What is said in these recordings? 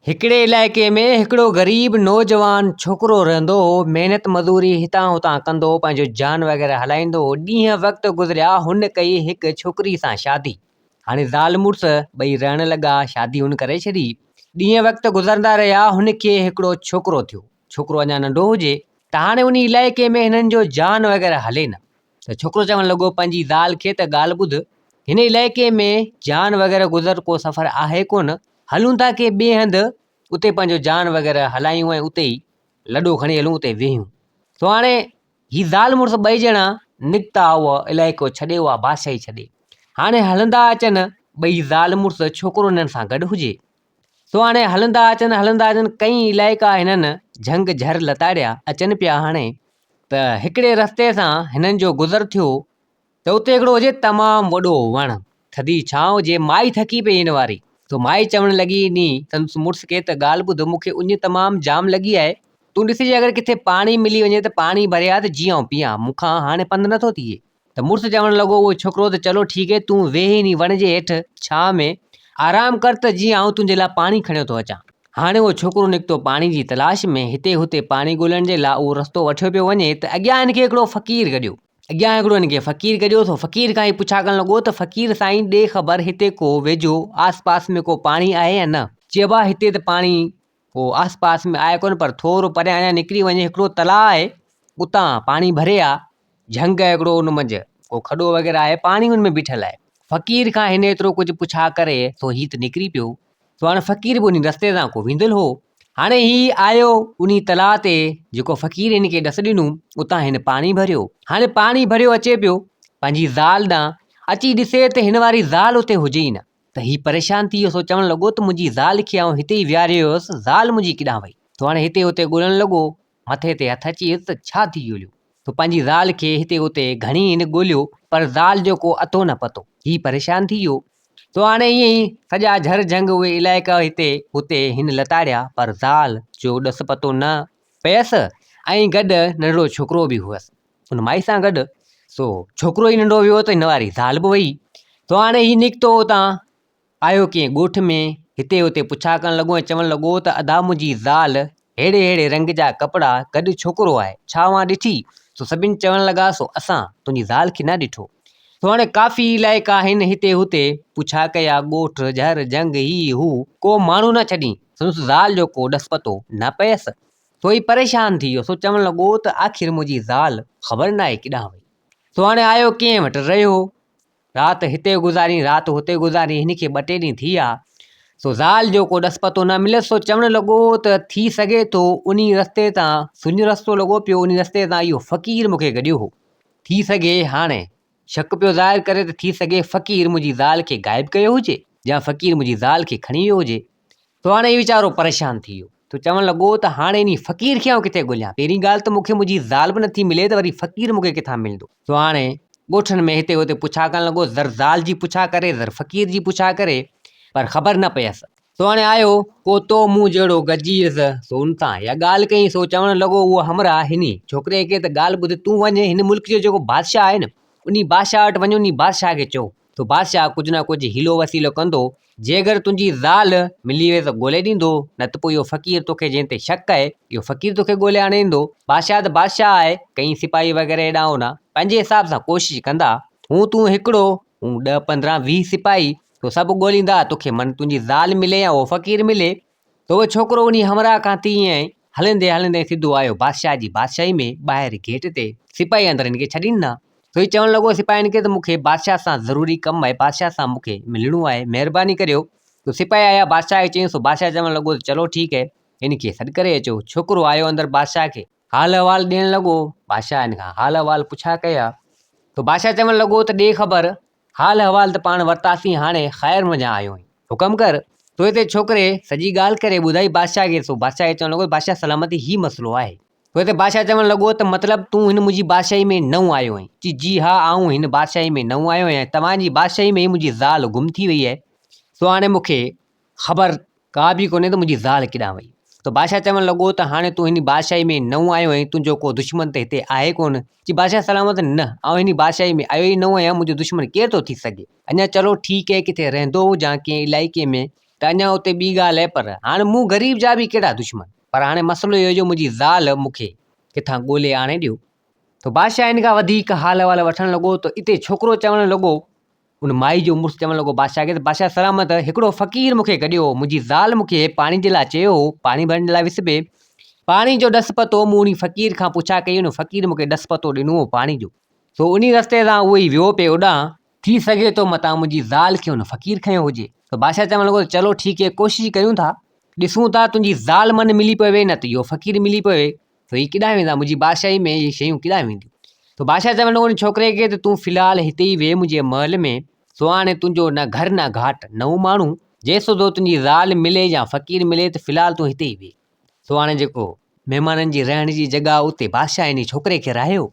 हिकिड़े इलाइक़े में हिकिड़ो ग़रीब नौजवान छोकिरो रहंदो हो। महिनत मज़ूरी हितां हुतां कंदो, पंहिंजो जान वग़ैरह हलाईंदो हो। ॾींहं वक़्तु गुज़रिया, हुन कई हिकु छोकिरी सां शादी। हाणे ज़ाल मुड़ुस ॿई रहण लॻा, शादी हुन करे छॾी। ॾींहं वक़्तु गुज़रंदा रहिया, हुनखे हिकिड़ो छोकिरो थियो। छोकिरो अञा नंढो हुजे त हाणे उन इलाइक़े में हिननि जो जान वग़ैरह हले न। त छोकिरो चवणु लॻो पंहिंजी ज़ाल खे त ॻाल्हि ॿुध, हिन इलाइक़े में जान वग़ैरह गुज़र को सफ़र आहे कोन, हलूं था के ॿिए हंधि उते पंहिंजो जान वग़ैरह हलायूं ऐं उते ई लॾो खणी हलूं, उते वेहूं। सो हाणे ही ज़ाल मुड़ुस ॿई ॼणा निकिता हुआ, इलाइक़ो छॾे हुआ, बादशाही छॾे। हाणे हलंदा अचनि ॿई ज़ाल मुड़ुस, छोकिरो हिननि सां गॾु हुजे। सो हाणे हलंदा अचनि कई इलाइक़ा हिननि झंग झर लताड़िया अचनि पिया। हाणे त हिकिड़े रस्ते सां हिननि जो गुज़र थियो त उते हिकिड़ो हुजे तमामु वॾो वणु, थधी छांव हुजे। माई थकी पई हिन वारी, तो माई चवणु लॻी नी संदसि मुड़ुस खे त ॻाल्हि ॿुध, मूंखे उञ तमामु जाम लॻी आहे। तूं ॾिसजे अगरि किथे पाणी मिली वञे त पाणी भरिया त जीअं पीआं, मूंखां हाणे पंधु नथो थिए। त मुड़ुस चवणु लॻो उहो छोकिरो त चलो ठीकु है, तूं वेही नी वण जे हेठि छांव में आराम कर त जीअं आउं तुंहिंजे लाइ पाणी खणियो थो अचां। हाणे उहो छोकिरो निकितो पाणी जी तलाश में, हिते हुते पाणी ॻोल्हण जे लाइ उहो रस्तो वठियो पियो वञे त अॻियां हिनखे हिकिड़ो फ़क़ीर गॾियो। फ़क़ीर खां ई पुछा करणु लॻो त फ़क़ीर साईं, ॾे ख़बर हिते को वेझो आस पास में को पाणी आहे या न? चइबो आहे हिते त पाणी को आस पास में आहे कोन, पर थोरो परियां अञा निकिरी वञे हिकिड़ो तलाउ आहे, उतां पाणी भरे आहे। झंग आहे हिकिड़ो, उन मंझि को खॾो वग़ैरह आहे, पाणी हुन में बीठल आहे। फ़क़ीर खां हिन एतिरो कुझु पुछा करे सो ही त निकिरी पियो। सो हाणे फ़क़ीर बि उन रस्ते सां को वेंदल हो। हाणे ही आयो उन तलाउ ते, जेको फ़क़ीर हिन खे ॾस ॾिनो, उतां हिन पाणी भरियो। हाणे पाणी भरियो अचे पियो पंहिंजी ज़ाल ॾांहुं, अची ॾिसे त हिन वारी ज़ाल उते हुजे ई न। त ही परेशान थी वियो। सो चवणु लॻो त मुंहिंजी ज़ाल खे आउं हिते ई विहारे हुयसि, ज़ाल मुंहिंजी किॾां वई? तो हाणे हिते हुते ॻोल्हणु लॻो, मथे ते हथु अची वियुसि त छा थी वियो? तो पंहिंजी ज़ाल खे हिते हुते घणी हिन ॻोल्हियो, पर ज़ाल जो को अतो न पतो। ही परेशान थी वियो। तो हाणे ईअं ई सॼा झर झंग उहे इलाइक़ा हिते हुते हिन लताड़िया, पर ज़ाल जो ॾस पतो न पियसि। ऐं गॾु नंढिड़ो छोकिरो बि हुअसि उन माई सां गॾु। सो छोकिरो ई नंढो वियो त हिन वारी ज़ाल बि वई। तो हाणे ही निकितो हुतां, आयो कंहिं ॻोठ में, हिते हुते पुछा करणु लॻो ऐं चवणु लॻो त अदा मुंहिंजी ज़ाल अहिड़े अहिड़े रंग जा कपिड़ा, गॾु छोकिरो आहे, छा मां ॾिठी? सो सभिनि चवणु लॻा सो असां तुंहिंजी ज़ाल खे न ॾिठो। तो हाणे काफ़ी इलाइक़ा आहिनि, हिते हुते पुछा कया, ॻोठ झर झंग ही हू, को माण्हू न छॾी, संदसि ज़ाल जो को ॾस पतो न पियसि। सो ही परेशान थी वियो। सो चवणु लॻो त आख़िर मुंहिंजी ज़ाल ख़बर न आहे किॾां वई। सो हाणे आयो कंहिं वटि रहियो, राति हिते गुज़ारी, राति हुते गुज़ारी, हिनखे 2 टे ॾींहं थी विया। सो ज़ाल जो को ॾस पतो न मिलियसि। सो चवणु लॻो त थी सघे थो उन रस्ते तां, सुञ रस्तो लॻो पियो, उन रस्ते तां इहो फ़क़ीर मूंखे गॾियो हो। थी सघे, हाणे शक पियो ज़ाहिर करे त थी सघे फ़क़ीर मुंहिंजी ज़ाल खे ग़ाइबु कयो हुजे, या फ़क़ीर मुंहिंजी ज़ाल खे खणी वियो हुजे। तो हाणे ही वीचारो परेशान थी वियो। तो चवणु लॻो त हाणे इन फ़क़ीर खे आउं किथे ॻोल्हियां? पहिरीं ॻाल्हि त मूंखे मुंहिंजी ज़ाल बि नथी मिले, त वरी फ़क़ीर मूंखे किथां मिलंदो? तो हाणे ॻोठनि में हिते हुते पुछा करणु लॻो, ज़र ज़ाल जी पुछा करे, ज़र फ़क़ीर जी पुछा करे, पर ख़बर न पियसि। तो हाणे आयो को तो मुंहुं जहिड़ो गॾिजी वियुसि, सो उन सां इहा ॻाल्हि कई। सो चवणु लॻो उहो हमरा हिन छोकिरे खे त ॻाल्हि ॿुध, तूं वञ हिन मुल्क जो जेको बादशाह आहे न, उन बादशाह वटि वञ, उन बादशाह खे चओ तो बादशाह कुझु न कुझु हीलो वसीलो कंदो। जे अगरि तुंहिंजी ज़ाल मिली वई त ॻोल्हे ॾींदो, न त पोइ इहो फ़क़ीर तोखे, जंहिं ते शक आहे, इहो फ़क़ीर तोखे ॻोल्हे आणे ईंदो। बादशाह त बादशाह आहे, कई सिपाही वग़ैरह हेॾां होॾां पंहिंजे हिसाब सां कोशिशि कंदा। तूं हिकिड़ो, 10 15 20 सिपाही, तो सभु ॻोल्हींदा तोखे, मन तुंहिंजी ज़ाल मिले या उहो फ़क़ीर मिले। तो उहो छोकिरो उन हमरा खां तीअं हलंदे हलंदे सिधो आयो बादशाह जी बादशाही में। ॿाहिरि गेट ते सिपाही अंदरि हिनखे छॾीनि न। तो ही चवणु लॻो सिपाहियुनि खे त मूंखे बादशाह सां ज़रूरी कमु आहे, बादशाह सां मूंखे मिलणो आहे, महिरबानी करियो। तो सिपाही आया, बादशाह खे चयईं। सो बादशाह चवणु लॻो चलो ठीकु है, हिनखे सॾु करे अचो। छोकिरो आयो अंदरि, बादशाह खे हाल अहिवाल ॾियणु लॻो। बादशाह हिन खां हाल अहिवाल पुछा कया। तो बादशाह चवणु लॻो त ॾे ख़बर, हाल अहिवाल त पाण वरितासीं, हाणे ख़ैर मञा आयो आहीं, हुकम कर। तो हिते छोकिरे सॼी ॻाल्हि करे ॿुधाई बादशाह खे। सो बादशाह खे चवणु लॻो, बादशाह सलामती ही मसइलो आहे। तो हिते बादशाह चवणु लॻो त मतिलबु तूं हिन मुंहिंजी बादशाही में नओं आयो आहीं? जी जी हा, आऊं हिन बादशाही में नओं आयो आहियां, तव्हांजी बादशाही में मुंहिंजी ज़ाल गुम थी वई आहे। सो हाणे मूंखे ख़बर का बि कोन्हे त मुंहिंजी ज़ाल किॾां वई। तो बादशाह चवणु लॻो त हाणे तूं हिन बादशाही में नओं आयो आहीं, तुंहिंजो को दुश्मन त हिते आहे कोन? जी बादशाह सलामत न, आउं हिन बादशाही में आयो ई न आहियां, मुंहिंजो दुश्मन केरु थो थी सघे? अञा चलो ठीकु है, किथे रहंदो हुजां कंहिं इलाइक़े में, त अञा उते ॿी ॻाल्हि आहे, पर हाणे मूं ग़रीब जा बि कहिड़ा दुश्मन, पर हाणे मसइलो इहो जो मुंहिंजी ज़ाल मूंखे किथां ॻोल्हे आणे ॾियो। त बादशाह हिन खां वधीक हाल वाल वठणु लॻो। त इते छोकिरो चवणु लॻो, उन माई जो मुड़ुसु चवणु लॻो बादशाह खे, त बादशाह सलामत, हिकिड़ो फ़क़ीर मूंखे गॾियो, मुंहिंजी ज़ाल मूंखे पाणी जे लाइ चयो, पाणी भरण जे लाइ विसपे, पाणी जो ॾस पतो मूं उन फ़क़ीर खां पुछा कई, उन फ़क़ीर मूंखे ॾस पतो ॾिनो पाणी जो। सो उन रस्ते सां उहो ई वियो पियो ओॾां, थी सघे थो मतां मुंहिंजी ज़ाल खे हुन फ़क़ीर खयो हुजे। त बादशाह चवणु लॻो, चलो ठीकु आहे, कोशिशि कयूं था, ॾिसूं था तुंहिंजी ज़ाल मन मिली पवे न त इहो फ़क़ीर मिली पवे, त हीअ केॾांहुं वेंदा, मुंहिंजी बादशाही में इहे शयूं केॾांहुं वेंदियूं। त बादशाह चवणु लॻो उन छोकिरे खे, त तूं फ़िलहालु हिते ई वेह मुंहिंजे महल में, सो हाणे तुंहिंजो न घर न घाट नओं माण्हू, जेसि तो तुंहिंजी ज़ाल मिले या फ़क़ीर मिले, त फ़िलहालु तूं हिते ई वेह। सो हाणे जेको महिमाननि जी रहण जी जॻह उते बादशाह इन छोकिरे खे रहायो।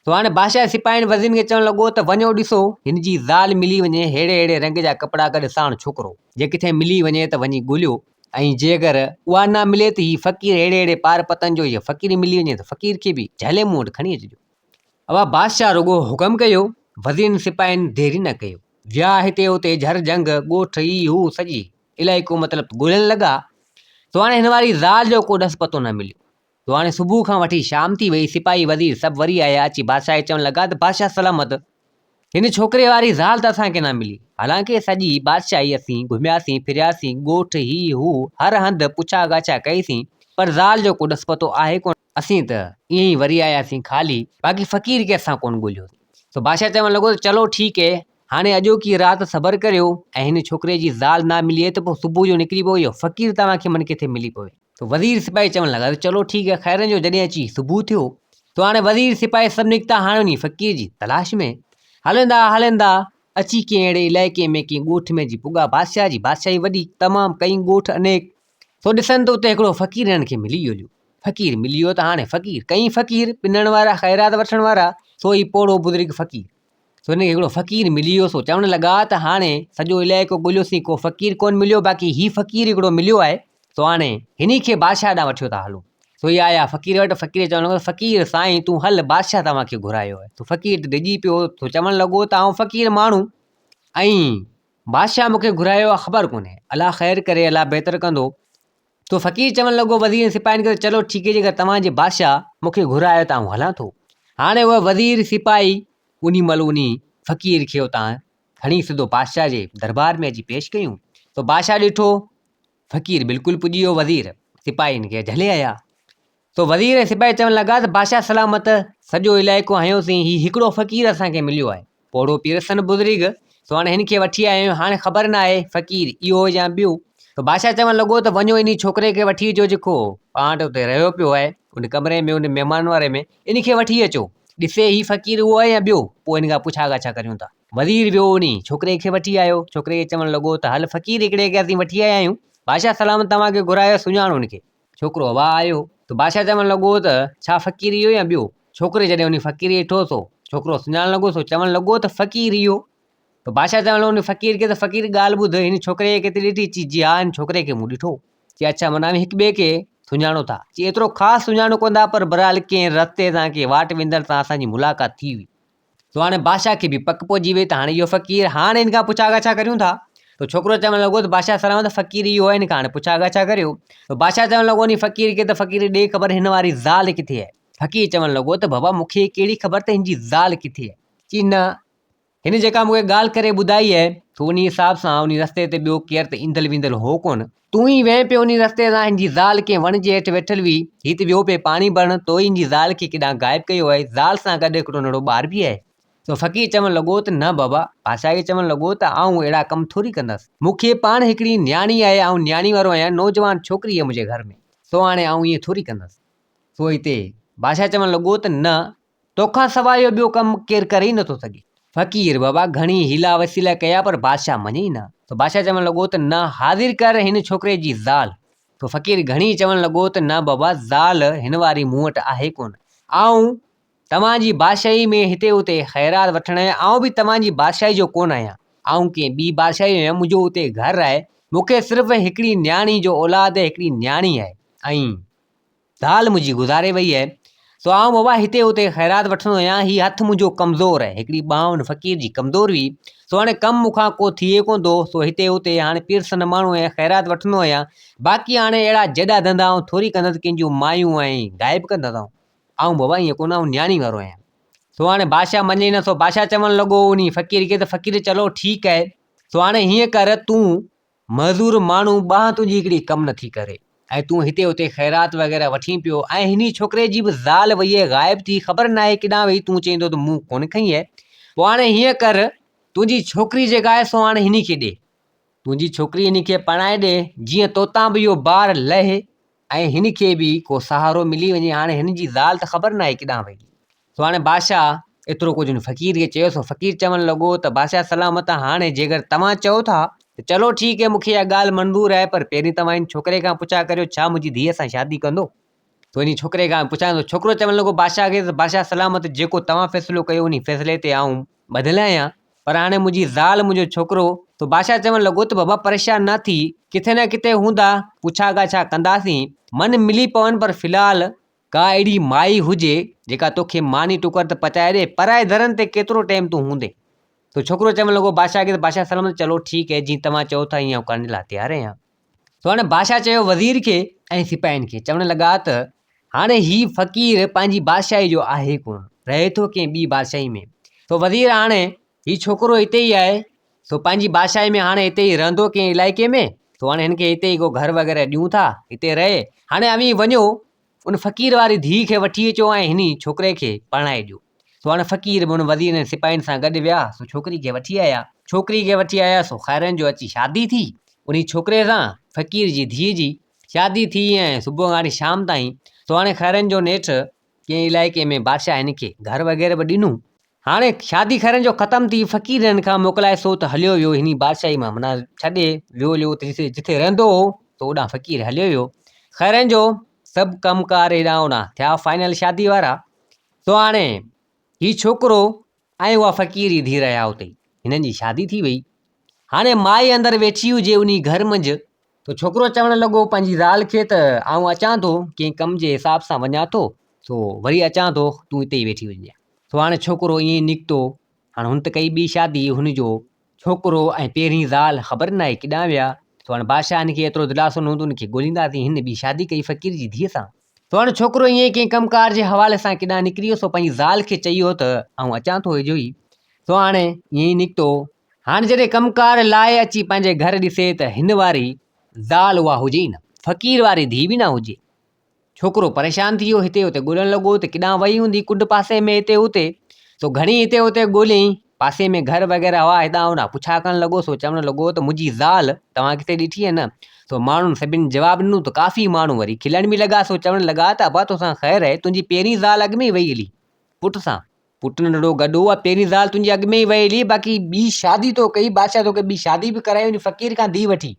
तो हाणे बादशाह सिपाहियुनि वज़ीरनि खे चवणु लॻो, त वञो ॾिसो हिन जी ज़ाल मिली वञे, अहिड़े रंग जा कपिड़ा गॾु साण छोकिरो, जे किथे मिली वञे त वञी ॻोल्हियो, ऐं जेकर उहा न मिले त हीअ फ़क़ीर अहिड़े पार पतन जो इहो फ़क़ीर मिली वञे त फ़क़ीर खे बि झले मूं वटि खणी अचिजो। अब बादशाह रुॻो हुकम कयो, वज़ीरनि सिपाहियुनि देरी न कयो, विया हिते हुते झर जंग ॻोठ ई हू सॼी इलाइक़ो मतिलबु ॻोल्हण लॻा। तो हाणे हिन वारी ज़ाल जो को ॾस पतो न मिलियो। तो हाणे सुबुह खां वठी शाम थी वई, सिपाही वज़ीर सभु वरी आया, अची बादशाह खे चवणु लॻा, त बादशाह सलामत, हिन छोकिरे वारी ज़ाल त असांखे न मिली, हालांकि सॼी बादशाही असीं घुमियासीं फिरियासीं, ॻोठ ही हू हर हंधि पुछा ॻाछा कईसीं, पर ज़ाल जो को ॾस पतो आहे कोन, असीं त ईअं ई वरी आयासीं ख़ाली, बाक़ी फ़क़ीर खे असां कोन ॻोल्हियो। तो बादशाह चवणु लॻो, चलो ठीकु आहे, हाणे अॼोकी राति सबर करियो, ऐं हिन छोकिरे जी ज़ाल न मिले त पोइ सुबुह जो निकिरी पओ, इहो फ़क़ीर तव्हांखे मन किथे मिली पवे। तो वज़ीर सिपाही चवणु लॻा, चलो ठीकु आहे, ख़ैरनि जो जॾहिं अची सुबुह थियो, तो हाणे वज़ीर सिपाही सभु निकिता हाणे उन फ़क़ीर जी तलाश में। हलंदा हलंदा अची कंहिं अहिड़े इलाइक़े में कंहिं ॻोठ में जी पुॻा बादशाह जी, बादशाही वॾी तमामु कई ॻोठ अनेक, सो ॾिसनि त उते हिकिड़ो फ़क़ीर हिननि खे मिली वियो। फ़क़ीर मिली वियो त हाणे फ़क़ीर कई फ़क़ीर पिनण वारा ख़ैरात वठण वारा, सो ई पोड़ो बुज़ुर्ग फ़क़ीर, सो हिनखे हिकिड़ो फ़क़ीर मिली वियो। सो चवणु लॻा त हाणे सॼो इलाइक़ो ॻोल्हियोसीं, को फ़क़ीर कोन मिलियो, बाक़ी हीउ फ़क़ीर हिकिड़ो मिलियो आहे, सो हाणे हिन खे बादशाह ॾांहुं वठी था हलूं। सो इहे आया फ़क़ीर वटि, फ़क़ीर चवणु लॻो, फ़क़ीर साईं तूं हल, बादशाह तव्हांखे घुरायो आहे। तो फ़क़ीर त डिॼी पियो, तो चवणु लॻो, त आउं फ़क़ीर माण्हू ऐं बादशाह मूंखे घुरायो आहे, ख़बर कोन्हे, अलाह ख़ैरु करे, अलाह बहितर कंदो। तो फ़क़ीर चवणु लॻो वज़ीर सिपाहियुनि खे, चलो ठीकु आहे, जेकर तव्हांजे बादशाह मूंखे घुरायो त आउं हलां थो। हाणे उहे वज़ीर सिपाही उन महिल उन फ़क़ीर खे उतां खणी सिधो बादशाह जे दरबार में अची पेश कयूं। तो बादशाह ॾिठो फ़क़ीर बिल्कुलु पुॼी वियो, वज़ीर सिपाहियुनि खे झले आया। तो वज़ीर ऐं सिपाही चवणु लॻा, त बादशाह सलामत, सॼो इलाइक़ो हयोसीं, हीउ हिकिड़ो फ़क़ीर असांखे मिलियो आहे, पोड़ो पीरसन बुज़ुर्ग, सो हाणे हिन खे वठी आया आहियूं, हाणे ख़बर न आहे फ़क़ीर इहो या ॿियो। तो बादशाह चवणु लॻो, त वञो इन छोकिरे खे वठी अचो, जेको पाण वटि उते रहियो पियो आहे उन कमरे में, उन महिमान वारे में, इन खे वठी अचो, ॾिसे ही फ़क़ीर उहो आहे या ॿियो, पोइ इन खां पुछा ॻाछा करियूं था। वज़ीर वियो उन छोकिरे खे वठी आयो, छोकिरे खे चवणु लॻो, त हल फ़क़ीर हिकिड़े खे असीं वठी आया आहियूं, बादशाह सलामत तव्हांखे घुरायो, सुञाणो उनखे। छोकिरो वाह आयो। तो बादशाह चवणु लॻो, त छा फ़क़ीर इहो या ॿियो? छोकिरे जॾहिं उन फ़क़ीर ॾिठो, सो छोकिरो सुञाणणु लॻो, सो चवणु लॻो, त फ़क़ीर इहो। तो बादशाह चवणु लॻो उन फ़क़ीर खे, त फ़क़ीर ॻाल्हि ॿुध, हिन छोकिरे खे किथे ॾिठी? चई जी हा, हिन छोकिरे खे मूं ॾिठो। चई अच्छा, माना हिक ॿिए खे सुञाणो था? चई एतिरो ख़ासि सुञाणो कोन था, पर बहरहाल कंहिं रस्ते सां कंहिं वाट वेंदड़ सां असांजी मुलाक़ात थी हुई। तो हाणे बादशाह खे बि पक पइजी वई त हाणे इहो फ़क़ीर, हाणे हिन खां पुछा ॻाछा करियूं था। तो छोकिरो चवणु लॻो, त बादशाह सलामत, फ़क़ीर इहो आहे, हिन खां हाणे पुछा ॻाछा करियो। तो बादशाह चवणु लॻो उन फ़क़ीर खे, त फ़क़ीर ॾे ख़बर हिन वारी ज़ाल किथे आहे? फ़क़ीर चवणु लॻो, त बाबा मूंखे कहिड़ी ख़बर त हिन जी ज़ाल किथे आहे? चई न, हिन जेका मूंखे ॻाल्हि करे ॿुधाई आहे, तो उन हिसाब सां उन रस्ते ते ॿियो केरु त ईंदल वींदल हो कोन, तूं ई वेह पियो उन रस्ते सां, हिन जी ज़ाल कंहिं वण जे हेठि वेठल हुई, हीअ त वियो पियो पाणी भरण, तो हिन जी ज़ाल खे केॾांहुं गाइब कयो आहे, ज़ाल सां गॾु हिकिड़ो नंढो ॿार बि आहे। तो फ़क़ीर चवणु लॻो, त न बाबा, बादशाह खे चवणु लॻो, त आउं अहिड़ा कम थोरी कंदसि, मूंखे पाण हिकिड़ी न्याणी आहे, आउं न्याणी वारो आहियां, नौजवान छोकिरी आहे मुंहिंजे घर में, सो हाणे आउं ईअं थोरी कंदसि। सो हिते बादशाह चवणु लॻो, त न, तोखां सवाइ इहो ॿियो कमु केरु करे ई नथो सघे। फ़क़ीर बाबा घणी हीला वसीला कया, पर बादशाह मञे ई न। तो बादशाह चवणु लॻो, त न, हाज़िर कर हिन छोकिरे जी ज़ाल। तो फ़क़ीर घणी चवणु लॻो, त न बाबा, ज़ाल हिन वारी मूं वटि आहे कोन, आउं तव्हांजी बादशाही में हिते हुते ख़ैरात वठण आहियां, आउं बि तव्हांजी बादशाही जो कोन आहियां, आउं कंहिं ॿी बादशाही आहियां, मुंहिंजो हुते घरु आहे, मूंखे सिर्फ़ु हिकिड़ी न्याणी जो औलाद, हिकिड़ी न्याणी आहे, ऐं ज़ाल मुंहिंजी गुज़ारे वई आहे। सो आउं बाबा हिते हुते ख़ैरात वठंदो आहियां। ही हथु मुंहिंजो कमज़ोर आहे, हिकिड़ी ॿांह हुन फ़क़ीर जी कमज़ोर हुई। सो हाणे कमु मूंखां को थिए कोन थो। सो हिते हुते हाणे पीरसन माण्हू ऐं ख़ैरात वठंदो आहियां। बाक़ी हाणे अहिड़ा जॾा धंधा आउं थोरी कंदुसि कंहिंजूं मायूं ऐं गाइब कंदुसि आउं बाबा ईअं कोन, आउं न्याणी वारो आहियां। सो हाणे बादशाह मञे न। सो बादशाह चवणु लॻो उन फ़क़ीर खे त फ़क़ीर चलो ठीकु आहे। सो हाणे हीअं कर, तूं मज़दूर माण्हू ॿांह तुंहिंजी हिकिड़ी कमु नथी करे ऐं तूं हिते हुते ख़ैरात वग़ैरह वठी पियो ऐं हिन छोकिरे जी बि ज़ाल वई आहे ग़ाइब थी, ख़बर न आहे केॾांहुं वई। तूं चईंदो त मूं कोन खईं आहे। पोइ हाणे हीअं कर, तुंहिंजी छोकिरी जेका आहे सो हाणे हिन खे ॾे, तुंहिंजी छोकिरी हिन खे पढ़ाए ॾे, जीअं तोतां बि इहो ॿार लहे ऐं हिन खे बि को सहारो मिली वञे। हाणे हिन जी ज़ाल त ख़बर न आहे केॾांहुं वई। सो हाणे बादशाह एतिरो कुझु फ़क़ीर खे चयो। सो फ़क़ीर चवणु लॻो त बादशाह सलामत, हाणे जेकर तव्हां चओ था त चलो ठीकु आहे, मूंखे इहा ॻाल्हि मंज़ूर आहे, पर पहिरीं तव्हां हिन छोकिरे खां पुछा करियो छा मुंहिंजी धीअ सां शादी कंदो। तो इन छोकिरे खां पुछां थो। छोकिरो चवणु लॻो बादशाह खे त बादशाह सलामत, जेको तव्हां फ़ैसिलो कयो उन फ़ैसिले ते आउं ॿधियलु आहियां, पर हाणे मुंहिंजी ज़ाल मुंहिंजो छोकिरो। तो बादशाह चवणु लॻो त बाबा परेशान न थी, किथे न किथे हूंदा, पुछा ॻाछा कंदासीं, मन मिली पवनि, पर फ़िलहालु का अहिड़ी माई हुजे जेका तोखे मानी टुकर त पचाए ॾे, पराए दरनि ते केतिरो टाइम तूं हूंदे। तो छोकिरो चवणु लॻो बादशाह खे त बादशाह सलामत, चलो ठीकु आहे, जीअं तव्हां चओ था ईअं करण लाइ तयारु आहियां। तो हाणे बादशाह चयो वज़ीर खे ऐं सिपाहियुनि खे, चवणु लॻा त हाणे ही फ़क़ीर पंहिंजी बादशाही जो आहे कोन, रहे थो कंहिं ॿी बादशाही में। तो वज़ीर हाणे ही छोकिरो हिते ई आहे, सो पंहिंजी बादशाही में हाणे हिते ई रहंदो कंहिं इलाइक़े में। तो हाणे हिन खे हिते ई को घर वग़ैरह ॾियूं था, हिते रहे। हाणे अवी वञो उन फ़क़ीर वारी धीउ खे वठी अचो ऐं हिन छोकिरे खे पढ़ाए ॾियो। सो हाणे फ़क़ीर बि हुन वज़ीर ऐं सिपाहियुनि सां गॾु विया। सो छोकिरी खे वठी आया। छोकिरी खे वठी आया, सो ख़ैरनि जो अची शादी थी उन छोकिरे सां, फ़क़ीर जी धीअ जी शादी थी ऐं सुबुह खां शाम ताईं। तो हाणे ख़ैरनि जो नेठि कंहिं इलाइक़े में बादशाह हिन खे घर वग़ैरह बि ॾिनूं। हाणे शादी ख़ैरनि जो ख़तमु थी, फ़क़ीर हिन खां मोकिलाए सो त हलियो वियो हिन बादशाही मां, माना छॾे वियो जिथे रहंदो हो, तो ओॾां फ़क़ीर हलियो वियो। ख़ैरनि जो सभु कमुकार हेॾां होॾां थिया फाइनल शादी वारा। तो हाणे ही छोकिरो ऐं उहा फ़क़ीर जी धीअ रहिया हुते, हिननि जी शादी थी वई। हाणे माई अंदरि वेठी हुजे उन घर मंझि। तो छोकिरो चवणु लॻो पंहिंजी ज़ाल खे त आउं अचां थो, कंहिं कम जे हिसाब सां वञा थो, सो वरी अचां थो, तूं हिते ई वेठी हुजे। सो हाणे छोकिरो ईअं ई निकितो। हाणे हुन त कई ॿी शादी, हुनजो छोकिरो ऐं पहिरीं ज़ाल ख़बर न आहे केॾांहुं विया। सो हाणे बादशाह हिन खे एतिरो दिलासो न हूंदो, हुनखे ॻोल्हींदासीं, हिन ॿी शादी कई फ़क़ीर जी धीअ सां। तो हाणे छोकिरो ईअं ई कंहिं कमुकार जे हवाले सां केॾांहुं निकिरी वियो। सो पंहिंजी ज़ाल खे चई वियो त आउं अचां थो वेझो ई। सो हाणे ईअं ई निकितो। हाणे जॾहिं कमुकार लाहे अची पंहिंजे घर ॾिसे त हिन वारी ज़ाल उहा हुजे ई न, फ़क़ीर वारी धीउ बि न हुजे। छोकिरो परेशान थी वियो, हिते हुते ॻोल्हणु लॻो त केॾांहुं वई हूंदी कुंड पासे में हिते हुते। सो घणी हिते हुते ॻोल्हियईं, पासे में घर वग़ैरह हुआ, हेॾां होॾां पुछा करणु लॻो। सो चवणु लॻो त मुंहिंजी ज़ाल तव्हां किथे ॾिठी आहे न। सो माण्हुनि सभिनि जवाबु ॾिनो त काफ़ी माण्हू वरी खिलण बि लॻा। सो चवणु लॻा त अबा तोसां ख़ैरु आहे, तुंहिंजी पहिरीं ज़ाल अॻु में ई वई हली पुट सां, पुटु नंढड़ो गॾु हुआ, पहिरीं ज़ाल तुंहिंजी अॻु में ई वई हली, बाक़ी ॿी शादी तो कई, बादशाह तोखे ॿी शादी बि कराई, उन फ़क़ीर खां धीउ वठी,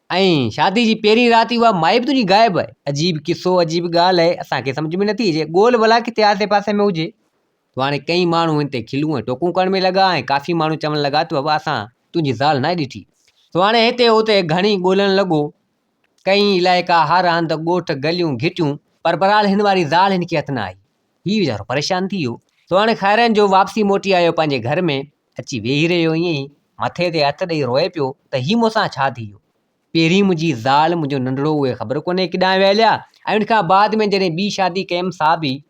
ऐं शादी जी पहिरीं राति उहा माई बि तुंहिंजी ग़ाइबु आहे। अजीब किसो, अजीब ॻाल्हि आहे, असांखे सम्झ में नथी अचे, ॻोल्हि भला किथे आसे पासे में हुजे। तो हाणे कई माण्हू हिन ते खिलूं ऐं टोकूं करण में लॻा ऐं काफ़ी माण्हू चवणु लॻा त बाबा असां तुंहिंजी ज़ाल न ॾिठी। तो हाणे हिते हुते घणी ॻोल्हणु लॻो, कई इलाइक़ा, हर हंधि, ॻोठ, गलियूं, घिटियूं, पर बहरहाल हिन वारी ज़ाल हिन खे हथु न आई। हीउ वीचारो परेशान थी वियो। तो हाणे ख़ैरनि जो वापसी मोटी आयो पंहिंजे घर में, अची वेही रहियो ईअं ई, मथे ते हथु ॾेई रोए पियो त हीउ मूंसां छा थी वियो। पहिरीं मुंहिंजी ज़ाल, मुंहिंजो नंढड़ो, उहे ख़बर कोन्हे केॾांहुं विया हलिया, ऐं उनखां बाद में जॾहिं ॿी शादी कयमि सा बि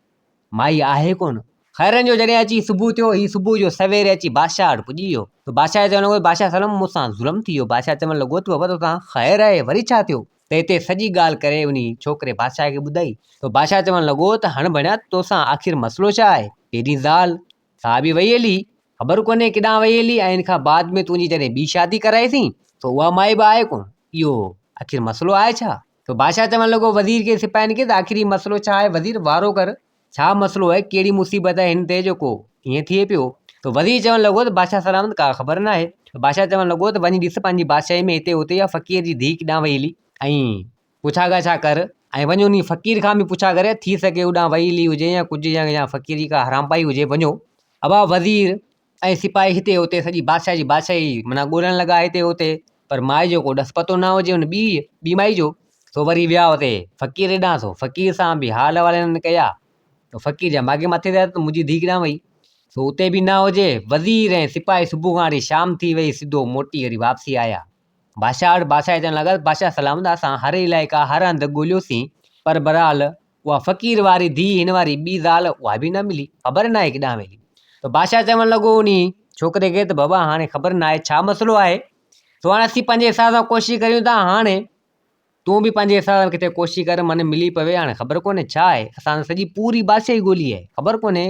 माई आहे कोन। ख़ैरनि जो जॾहिं अची सुबुह थियो, हीउ सुबुह जो सवेरे अची बादशाह वटि पुॼी वियो। तो बादशाह चवणु लॻो बादशाह सलाम, मूंसां ज़ुल्म थी वियो। बादशाह चवणु लॻो त बाबा तोसां ख़ैरु आहे, वरी छा थियो। त हिते सॼी ॻाल्हि करे उन छोकिरे बादशाह खे ॿुधाई। तो बादशाह चवणु लॻो त हाणे भणिया तोसां आख़िर मसइलो छा आहे। पहिरीं ज़ाल सा बि वई हली, ख़बर कोन्हे केॾांहुं वई हली, ऐं हिन खां बाद में तुंहिंजी जॾहिं ॿी शादी कराईसीं त उहा माई बि आहे कोन, इहो आख़िर मसइलो आहे छा। तो बादशाह चवणु लॻो वज़ीर खे, सिपाहियुनि खे, त आख़िर ही मसइलो छा आहे। वज़ीर वारो कर, छा मसइलो आहे, कहिड़ी मुसीबत आहे हिन ते जेको ईअं थिए पियो। तो वज़ीर चवणु लॻो त बादशाह सलामत, का ख़बर न आहे। बादशाह चवणु लॻो त वञी ॾिस पंहिंजी बादशाही में हिते हुते या फ़क़ीर जी धीउ केॾांहुं वई हली, ऐं पुछा ॻाछा कर, ऐं वञो उन फ़क़ीर खां बि पुछा करे, थी सघे होॾां वई हली हुजे या कुझु, या फ़क़ीर जी का हराम पाई हुजे, वञो। अबा वज़ीर ऐं सिपाही हिते हुते सॼी बादशाह जी बादशाही माना ॻोल्हणु लॻा हिते हुते, पर माई जो को ॾस पतो न हुजे हुन ॿी माई जो। सो वरी विया हुते फ़क़ीर ॾांहुं। सो फ़क़ीर सां बि हाल अहिवाल हिननि कया। तो फ़क़ीर जा मागे मथे ते त मुंहिंजी धीउ किॾां वई। सो उते बि न हुजे, वज़ीर ऐं सिपाही सुबुह खां वठी शाम थी वई, सिधो मोटी वरी वापसी आया बादशाह वटि। बादशाह चवणु लॻा, बादशाह सलामत, असां हर इलाइक़ा हर हंधि ॻोल्हियोसीं, पर बहरहाल उहा फ़क़ीर वारी धीउ, हिन वारी ॿी ज़ाल, उहा बि न मिली, ख़बर न आहे किॾां वई। त बादशाह चवणु लॻो उन छोकिरे खे, त बाबा हाणे ख़बर न आहे छा मसइलो आहे, सो हाणे असीं पंहिंजे हिसाब सां कोशिशि करियूं था, हाणे तूं बि पंहिंजे हिसाब सां किथे कोशिशि कर, मन मिली पवे, हाणे ख़बर कोन्हे छा आहे। असां सॼी पूरी बादशाही ॻोल्ही आहे, ख़बर कोन्हे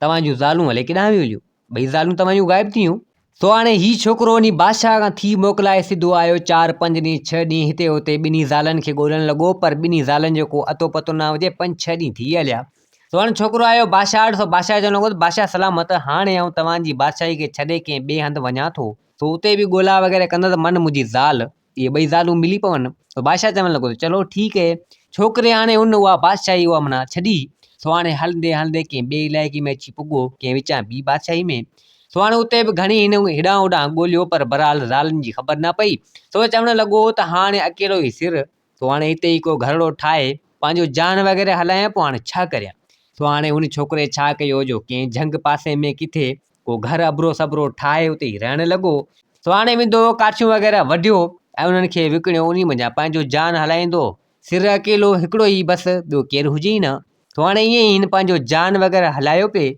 तव्हां जूं ज़ालूं हले किॾां वियूं हुयूं, ॿई ज़ालूं तव्हां जूं ग़ाइब थी वियूं। सो हाणे हीउ छोकिरो उन बादशाह खां थी मोकिलाए सिधो आयो, 4-5 ॾींहं 6 ॾींहं हिते हुते ॿिन्ही ज़ालनि खे ॻोल्हणु लॻो, पर ॿिन्ही ज़ालनि जो को अतो पतो न हुजे। 5-6 ॾींहं थी हलिया। सो हाणे छोकिरो आयो बादशाह वटि। सो बादशाह चवणु लॻो, बादशाह सलामत, हाणे आउं तव्हांजी बादशाही खे छॾे कंहिं ॿिए हंधि वञा थो, सो उते बि ॻोल्हा वग़ैरह कंदुसि, मन मुंहिंजी ज़ाल, इहे ॿई ज़ालूं मिली पवनि। तो बादशाह चवणु लॻो, चलो ठीकु है। छोकिरे हाणे हुन उहा बादशाही उहा माना छॾी। सो हाणे हलंदे हलंदे कंहिं ॿिए इलाइक़े में अची पुॻो, कंहिं विचां ॿी बादशाही में। सो हाणे उते बि घणी हिन हेॾां होॾां ॻोल्हियो, पर बहरहाल ज़ालनि जी ख़बर न पई। सो चवणु लॻो त हाणे अकेलो ई सिर, सो हाणे हिते ई को घरड़ो ठाहे पंहिंजो जान वग़ैरह हलायां पोइ हाणे छा करियां। सो हाणे हुन छोकिरे छा कयो, जो कंहिं झंग पासे में किथे को घर अबरो सबरो ठाहे उते ई रहणु लॻो। सो हाणे वेंदो काठियूं वग़ैरह वढियो ऐं उन्हनि खे विकिणियो, उन मंझां पंहिंजो जान हलाईंदो, सिर अकेलो हिकिड़ो ई बसि, ॿियो केरु हुजे ई न। सो हाणे ईअं ई हिन पंहिंजो जान वग़ैरह हलायो पिए।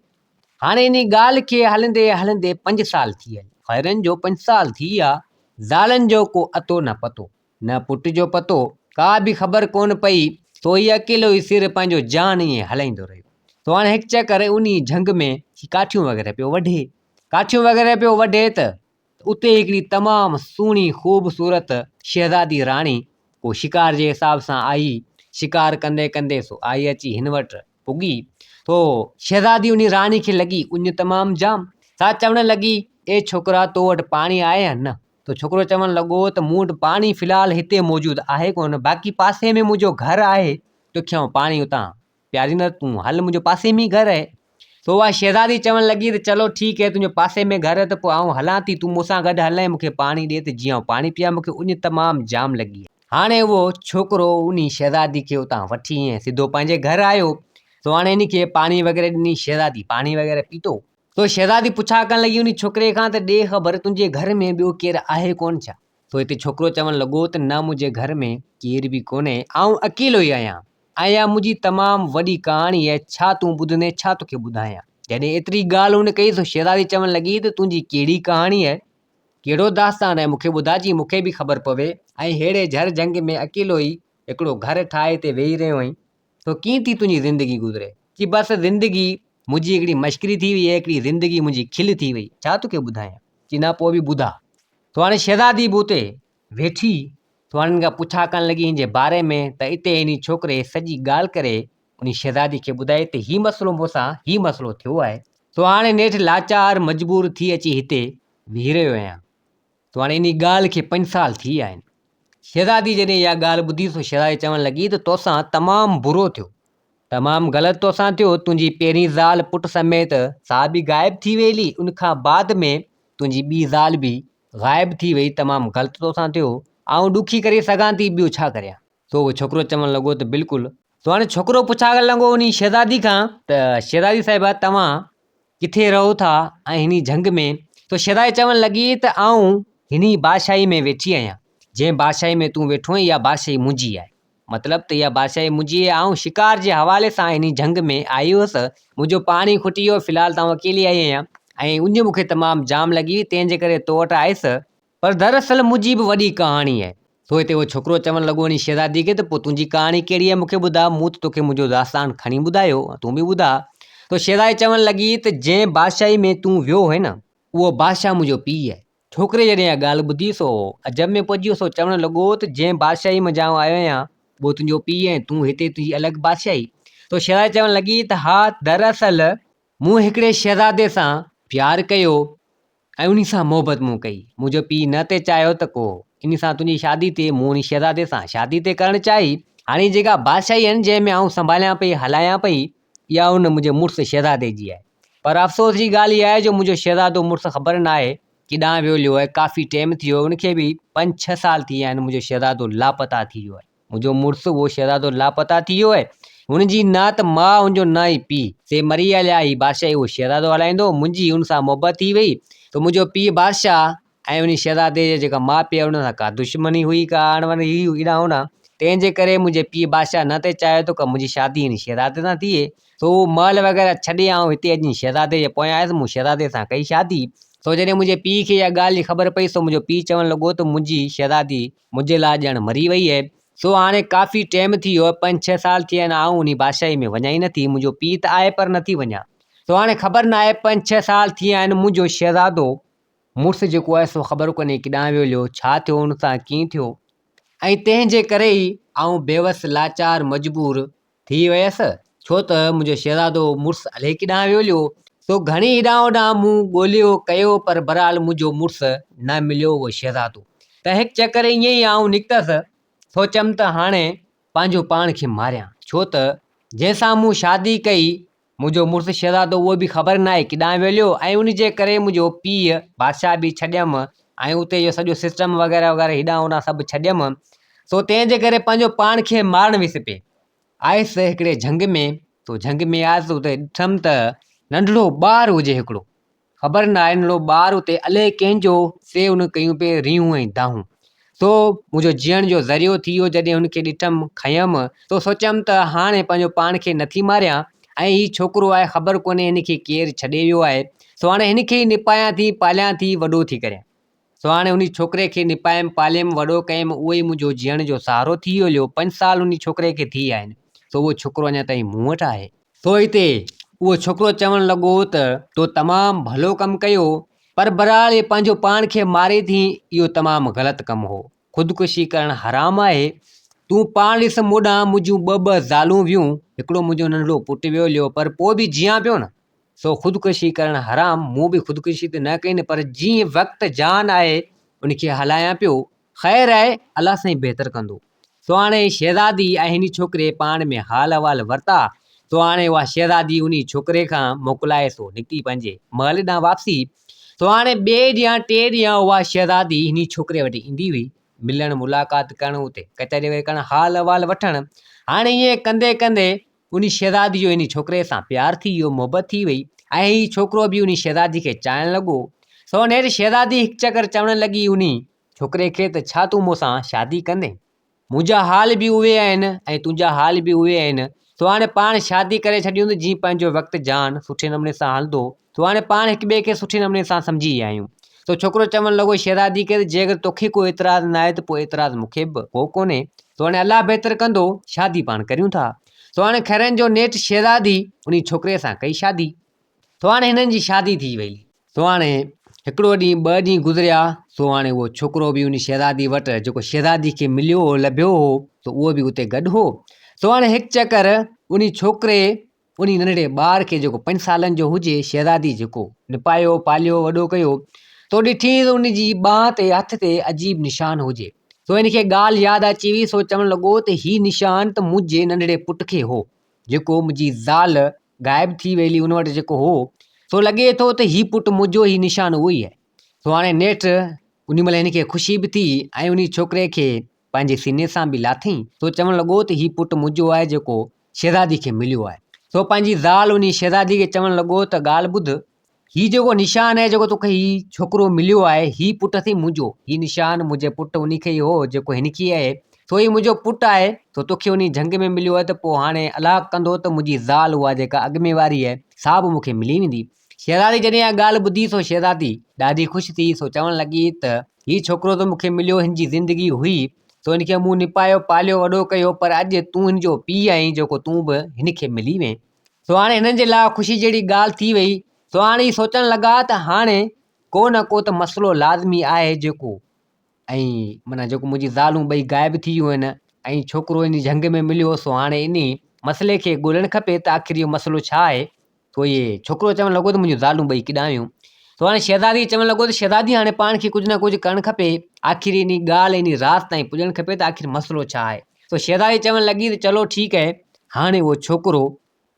हाणे इन ॻाल्हि खे हलंदे हलंदे 5 साल थी विया, ख़ैरनि जो 5 साल थी विया। ज़ालनि जो को अतो न पतो, न पुट जो पतो, का बि ख़बर कोन पई। सो हीउ अकेलो ई सिर पंहिंजो जान ईअं हलाईंदो रहियो। सो हाणे हिकु चकर उन झंग में काठियूं वग़ैरह पियो वढे, काठियूं वग़ैरह पियो वढे, त उते हिकिड़ी तमामु सुहिणी ख़ूबसूरत शहज़ादी राणी को शिकार जे हिसाब सां आई। शिकार कंदे कंदे सो आई अची हिन वटि पुॻी। तो शहज़ादी उन राणी खे लॻी उञ तमामु जाम। सा चवणु लॻी, ए छोकिरा, तो वटि पाणी आहे या न? तो छोकिरो चवणु लॻो, त मूं वटि पाणी फ़िलहालु हिते मौजूदु आहे कोन, बाक़ी पासे में मुंहिंजो घरु आहे, तोखे आउं पाणी उतां पियारींदुसि, तूं हल, मुंहिंजो पासे में ई घरु आहे। तो उहा शहज़ादी चवणु लॻी, त चलो ठीकु है, तुंहिंजो पासे में घरु आहे त पोइ आउं हलां थी, तूं मूंसां गॾु हल ऐं मूंखे पाणी ॾिए, त जीअं आउं पाणी पीआं, मूंखे उञ तमामु जाम लॻी। हाणे उहो छोकिरो उन शहज़ादी खे उतां वठी ऐं सिधो पंहिंजे घरु आयो। सो हाणे इन खे पाणी वग़ैरह ॾिनी, शहज़ादी पाणी वग़ैरह पीतो। तो शहज़ादी पुछा करणु लॻी उन छोकिरे खां, त ॾे ख़बर, तुंहिंजे घर में ॿियो केरु आहे कोन छा? सो हिते छोकिरो चवणु लॻो, त न, मुंहिंजे घर में केरु बि कोन्हे, आउं अकेलो ई आहियां, ऐं मुंहिंजी तमामु वॾी कहाणी आहे, छा तूं ॿुधंदे, छा तोखे ॿुधायां। जॾहिं एतिरी ॻाल्हि हुन कई, सो शहज़ादी चवणु लॻी, त तुंहिंजी कहिड़ी कहाणी आहे, कहिड़ो दास्तान आहे, मूंखे ॿुधाइजांइ, मूंखे बि ख़बर पवे। ऐं अहिड़े झर झंग में अकेलो ई हिकिड़ो घरु ठाहे हिते वेही रहियो आहीं, तो कीअं थी तुंहिंजी ज़िंदगी गुज़रे? कि बसि ज़िंदगी मुंहिंजी हिकिड़ी मश्करी थी वई आहे, हिकिड़ी ज़िंदगी मुंहिंजी खिल थी वई, छा तोखे ॿुधायां। कि न, पोइ बि ॿुधा। तो हाणे शहज़ादी बि उते वेठी, तो हाणे हिन खां पुछा करणु लॻी हिन जे बारे में, त हिते हिन छोकिरे सॼी ॻाल्हि करे उन शहज़ादी खे ॿुधाए, त हीउ मसइलो मूंसां हीउ मसइलो थियो आहे। तो हाणे नेठि लाचार मजबूर थी अची हिते वेही रहियो आहियां। तो हाणे इन ॻाल्हि खे 5 साल थी विया आहिनि। शहज़ादी जॾहिं इहा ॻाल्हि ॿुधी, सो शहज़ादी चवणु लॻी, त तोसां तमामु बुरो थियो, तमामु ग़लति तोसां थियो। तुंहिंजी पहिरीं ज़ाल पुट समेत सा बि ग़ाइबु थी वेली, उन खां बाद में तुंहिंजी ॿी ज़ाल बि ग़ाइबु थी वई, तमामु ग़लति तोसां थियो। आउं ॾुखी करे सघां थी, ॿियो छा करियां। सो उहो छोकिरो चवणु लॻो, त बिल्कुलु। सो हाणे छोकिरो पुछा करणु लॻो उन शहज़ादी खां, त शहज़ादी साहिबा, तव्हां किथे रहो था ऐं हिन झंग में? तो शहज़ादी चवणु लॻी, त आउं हिन बादशाही में वेठी आहियां, जंहिं बादशाही में तूं वेठो आहीं, इहा बादशाही मुंहिंजी आहे। मतिलबु त इहा बादशाही मुंहिंजी आहे। आउं शिकार जे हवाले सां हिन झंग में आई हुअसि, मुंहिंजो पाणी खुटी वियो, फ़िलहालु त आउं अकेली आई आहियां, ऐं उञ मूंखे तमामु जाम लॻी, तंहिंजे करे तो वटि आयुसि, पर दरअसल मुंहिंजी बि वॾी कहाणी आहे। सो हिते उहो छोकिरो चवणु लॻो उन शहज़ादी खे, त पोइ तुंहिंजी कहाणी कहिड़ी आहे, मूंखे ॿुधा, मूं त तोखे मुंहिंजो दास्तान खणी ॿुधायो, तूं बि ॿुधा। तो शहज़ादी चवणु लॻी, त जंहिं बादशाही में तूं वियो है न, उहो बादशाह मुंहिंजो पीउ आहे। छोकिरे जॾहिं इहा ॻाल्हि ॿुधी, सो अजब में पहुची वियो। सो चवणु लॻो, त जंहिं बादशाही में आउं आयो आहियां, उहो तुंहिंजो पीउ आहे, तूं हिते तुंहिंजी अलॻि बादशाही। तो शहज़ादी चवणु लॻी, त हा, दरअसल मूं हिकिड़े शहज़ादे सां प्यारु कयो ऐं उन सां मोहबत मूं कई। मुंहिंजो पीउ न ते चाहियो त को इन सां तुंहिंजी शादी थिए, मूं उन शहज़ादे सां शादी ते करणु चाही। हाणे जेका बादशाही आहिनि, जंहिंमें आउं संभालियां पई, हलायां पई, इहा उन मुंहिंजे मुड़ुसु शहज़ादे जी आहे। पर अफ़सोस जी ॻाल्हि इहा आहे, जो मुंहिंजो शहज़ादो मुड़ुसु ख़बर न आहे किॾां वियो लियो आहे, काफ़ी टाइम थी वियो, उनखे बि 5-6 साल थी विया आहिनि, मुंहिंजो शहज़ादो लापता थी वियो आहे। मुंहिंजो मुड़ुसु उहो शहज़ादो लापता थी वियो आहे। हुनजी न त माउ हुनजो न ई पीउ, से मरी हलिया। ही बादशाही उहो शहज़ादो हलाईंदो। मुंहिंजी हुन सां मोहबत थी वई, त मुंहिंजो पीउ बादशाह ऐं उन शहज़ादे जा जेका माउ पीउ हुन सां का दुश्मनी हुई, का अणबणी हुई हेॾां होॾां। तंहिंजे करे मुंहिंजे पीउ बादशाह न त चाहे थो की मुंहिंजी शादी हिन शहज़ादे सां थिए। सो महल वग़ैरह छॾे आउं हिते अॼु शहज़ादे जे पोयां आयुसि, मूं शहज़ादे सां कई शादी। सो जॾहिं मुंहिंजे पीउ खे इहा ॻाल्हि जी ख़बर पई, सो मुंहिंजो पीउ चवणु लॻो त मुंहिंजी शहज़ादी मुंहिंजे लाइ ॼण मरी वई आहे। सो हाणे काफ़ी टाइम थी वियो, 5-6 साल थी विया आहिनि, आऊं उन बादशाही में वञा ई नथी। मुंहिंजो पीउ त आहे पर नथी वञा। सो हाणे ख़बर न आहे, 5-6 साल थी विया आहिनि, मुंहिंजो शहज़ादो मुड़ुसु जेको आहे सो ख़बर कोन्हे किॾां वियो, छा थियो हुन सां, कीअं थियो। ऐं तंहिंजे करे ई आऊं बेवसि, लाचार, मजबूर थी वियसि, छो त मुंहिंजो शहज़ादो मुड़ुसु अलाए किॾां वियो। सो घणी हेॾां होॾां मूं ॻोल्हियो कयो, पर बहरहाल मुंहिंजो मुड़ुसु न मिलियो उहो शहज़ादो। त हिकु चकर ईअं ई आऊं निकितसि, सोचियमि त हाणे पंहिंजो पाण खे मारियां, छो त जंहिंसां मूं शादी कई मुंहिंजो मुड़ुसु शहज़ादो, उहो बि ख़बर न आहे किॾां वियो। ऐं उन जे करे मुंहिंजो पीउ बादशाह बि छॾियमि, ऐं उते जो सॼो सिस्टम वग़ैरह वग़ैरह हेॾां होॾां सभु छॾियमि। सो तंहिंजे करे पंहिंजो पाण खे मारणु विस पिए। आयुसि हिकिड़े झंग में, तो झंग में आयुसि, उते ॾिठमि त नंढड़ो ॿारु हुजे हिकिड़ो, ख़बर न आहे नंढड़ो ॿारु उते अलाए कंहिंजो से हुन कयूं पिए रियूं ऐं दाहूं। सो मुंहिंजो जीअण जो ज़रियो थी वियो। जॾहिं हुनखे ॾिठमि, खयमि, तो सोचियमि त हाणे पंहिंजो पाण खे नथी मारियां, ऐं हीउ छोकिरो आहे ख़बर कोन्हे हिनखे केरु छॾे वियो आहे। सो हाणे हिनखे ई निपायां थी, पालियां थी, वॾो थी करे। सो हाणे उन छोकिरे खे निपायमि, पालियमि, वॾो कयमि, उहो ई मुंहिंजो जीअण जो सहारो थी वियो। 5 साल उन छोकिरे खे थी विया आहिनि। सो उहो छोकिरो अञा ताईं मूं वटि आहे। सो हिते उहो छोकिरो चवणु लॻो त तो तमामु भलो कमु कयो, पर बहरहाल पंहिंजो पाण खे मारे थी, इहो तमामु ग़लति कमु हो। ख़ुदकुशी करणु हराम आहे। तूं पाण ॾिस, मूंॾां मुंहिंजूं 2 ज़ालूं वियूं, हिकिड़ो मुंहिंजो नंढड़ो पुटु वियो, पर पोइ बि जियां पियो न। सो ख़ुदकुशी करणु हराम। मूं बि ख़ुदकुशी त न कई न, पर जीअं वक़्तु जान आहे उनखे हलायां पियो। ख़ैरु आहे, अलाह साईं बहितर कंदो। सो हाणे शहज़ादी ऐं हिन छोकिरे पाण में हाल अहिवाल वरिता। सो हाणे उहा शहज़ादी उन छोकिरे खां मोकिलाए सो निकिती पंहिंजे महल ॾांहुं वापसी। सो हाणे ॿिए ॾींहुं, 3 ॾींहं उहा शहज़ादी हिन छोकिरे वटि ईंदी हुई, मिलणु, मुलाक़ात करणु, उते कचहरी में करणु, हाल अहिवाल वठणु। हाणे ईअं कंदे कंदे उन शहज़ादी जो इन छोकिरे सां प्यारु थी वियो, मोहबत थी वई, ऐं हीउ छोकिरो बि उन शहज़ादी खे चाहिणु लॻो। सो नेठि शहज़ादी हिकु चकर चवणु लॻी उन छोकिरे खे त छा तूं मूंसां शादी कंदे? मुंहिंजा हाल बि उहे आहिनि ऐं तुंहिंजा हाल बि उहे आहिनि। सो हाणे पाण शादी करे छॾियूं त जीअं पंहिंजो वक़्तु जान सुठे नमूने सां हलंदो। सो हाणे पाण हिक ॿिए खे सुठे नमूने सां सम्झी विया आहियूं। सो छोकिरो चवणु लॻो शहज़ादी खे, जे अगरि तोखे कोई एतिराज़ न आहे त पोइ एतिराज़ मूंखे बि को कोन्हे। सो हाणे अलाह बहितर कंदो, शादी पाण करियूं था। सो हाणे खैरनि जो नेठि शहज़ादी उन छोकिरे सां कई शादी। सो हाणे हिननि जी शादी थी वई। सो हाणे हिकिड़ो ॾींहुं, 2 ॾींहं गुज़रिया। सो हाणे उहो छोकिरो बि उन शहज़ादी वटि, जेको शहज़ादी खे मिलियो हो, लभियो हो, त उहो बि उते गॾु हो। सो हाणे हिकु चकर उन छोकिरे उन नंढड़े ॿार खे, जेको 5 सालनि जो हुजे, शहज़ादी जेको निपायो, पालियो, वॾो कयो, तो ॾिठी त उन जी ॿांह ते, हथ ते अजीब निशान हुजे। सो हिनखे ॻाल्हि यादि अची वई। सो चवणु लॻो त हीउ निशान त मुंहिंजे नंढड़े पुट खे हो, जेको मुंहिंजी ज़ाल ग़ाइबु थी वई उन वटि जेको हो। सो लॻे थो त हीउ पुटु मुंहिंजो, ही निशान उहो ई आहे। सो हाणे नेठि उन महिल हिनखे ख़ुशी बि थी, ऐं उन छोकिरे खे पंहिंजे सीने सां बि लाथईं। सो चवणु लॻो त हीउ पुटु मुंहिंजो आहे, जेको शहज़ादी खे मिलियो आहे। सो पंहिंजी ज़ाल उन शहज़ादी खे चवणु लॻो त ॻाल्हि ॿुध, हीउ जेको निशान आहे, जेको तोखे हीउ छोकिरो मिलियो आहे, हीउ पुटु अथई मुंहिंजो। हीउ निशान मुंहिंजे पुटु उन खे ई हो, जेको हिनखे आहे। सो हीउ मुंहिंजो पुटु आहे। सो तोखे उन झंग में मिलियो आहे, त पोइ हाणे अलाह कंदो त मुंहिंजी ज़ाल, उहा जेका अॻु में वारी आहे, सा बि मूंखे मिली वेंदी। शहज़ादी जॾहिं इहा ॻाल्हि ॿुधी, सो शहज़ादी ॾाढी ख़ुशि थी। सो चवणु लॻी त हीउ छोकिरो त मूंखे मिलियो, हिन जी ज़िंदगी हुई, सो हिनखे मूं निपायो, पालियो, वॾो कयो, पर अॼु तूं हिनजो पीउ आहीं, जेको तूं बि हिनखे मिली वएं। सो हाणे हिननि जे लाइ ख़ुशी जहिड़ी ॻाल्हि थी वई। सो हाणे हीउ सोचणु लॻा त हाणे को न को त मसइलो लाज़मी आहे, जेको ऐं माना जेको मुंहिंजी ज़ालूं ॿई ग़ाइबु थी वियूं आहिनि, ऐं छोकिरो इन झंग में मिलियो। सो हाणे इन मसइले खे ॻोल्हणु खपे त आख़िर इहो मसइलो छा आहे। सो इहे छोकिरो चवणु लॻो त मुंहिंजियूं ज़ालूं ॿई किॾां वियूं। सो हाणे शहज़ादी चवणु लॻो त शहज़ादी, हाणे पाण खे कुझु न कुझु करणु खपे, आख़िर इन ॻाल्हि, इन राज़ ताईं पुॼणु खपे त आख़िर मसइलो छा आहे। सो शहज़ादी चवणु लॻी त चलो ठीकु आहे। हाणे उहो छोकिरो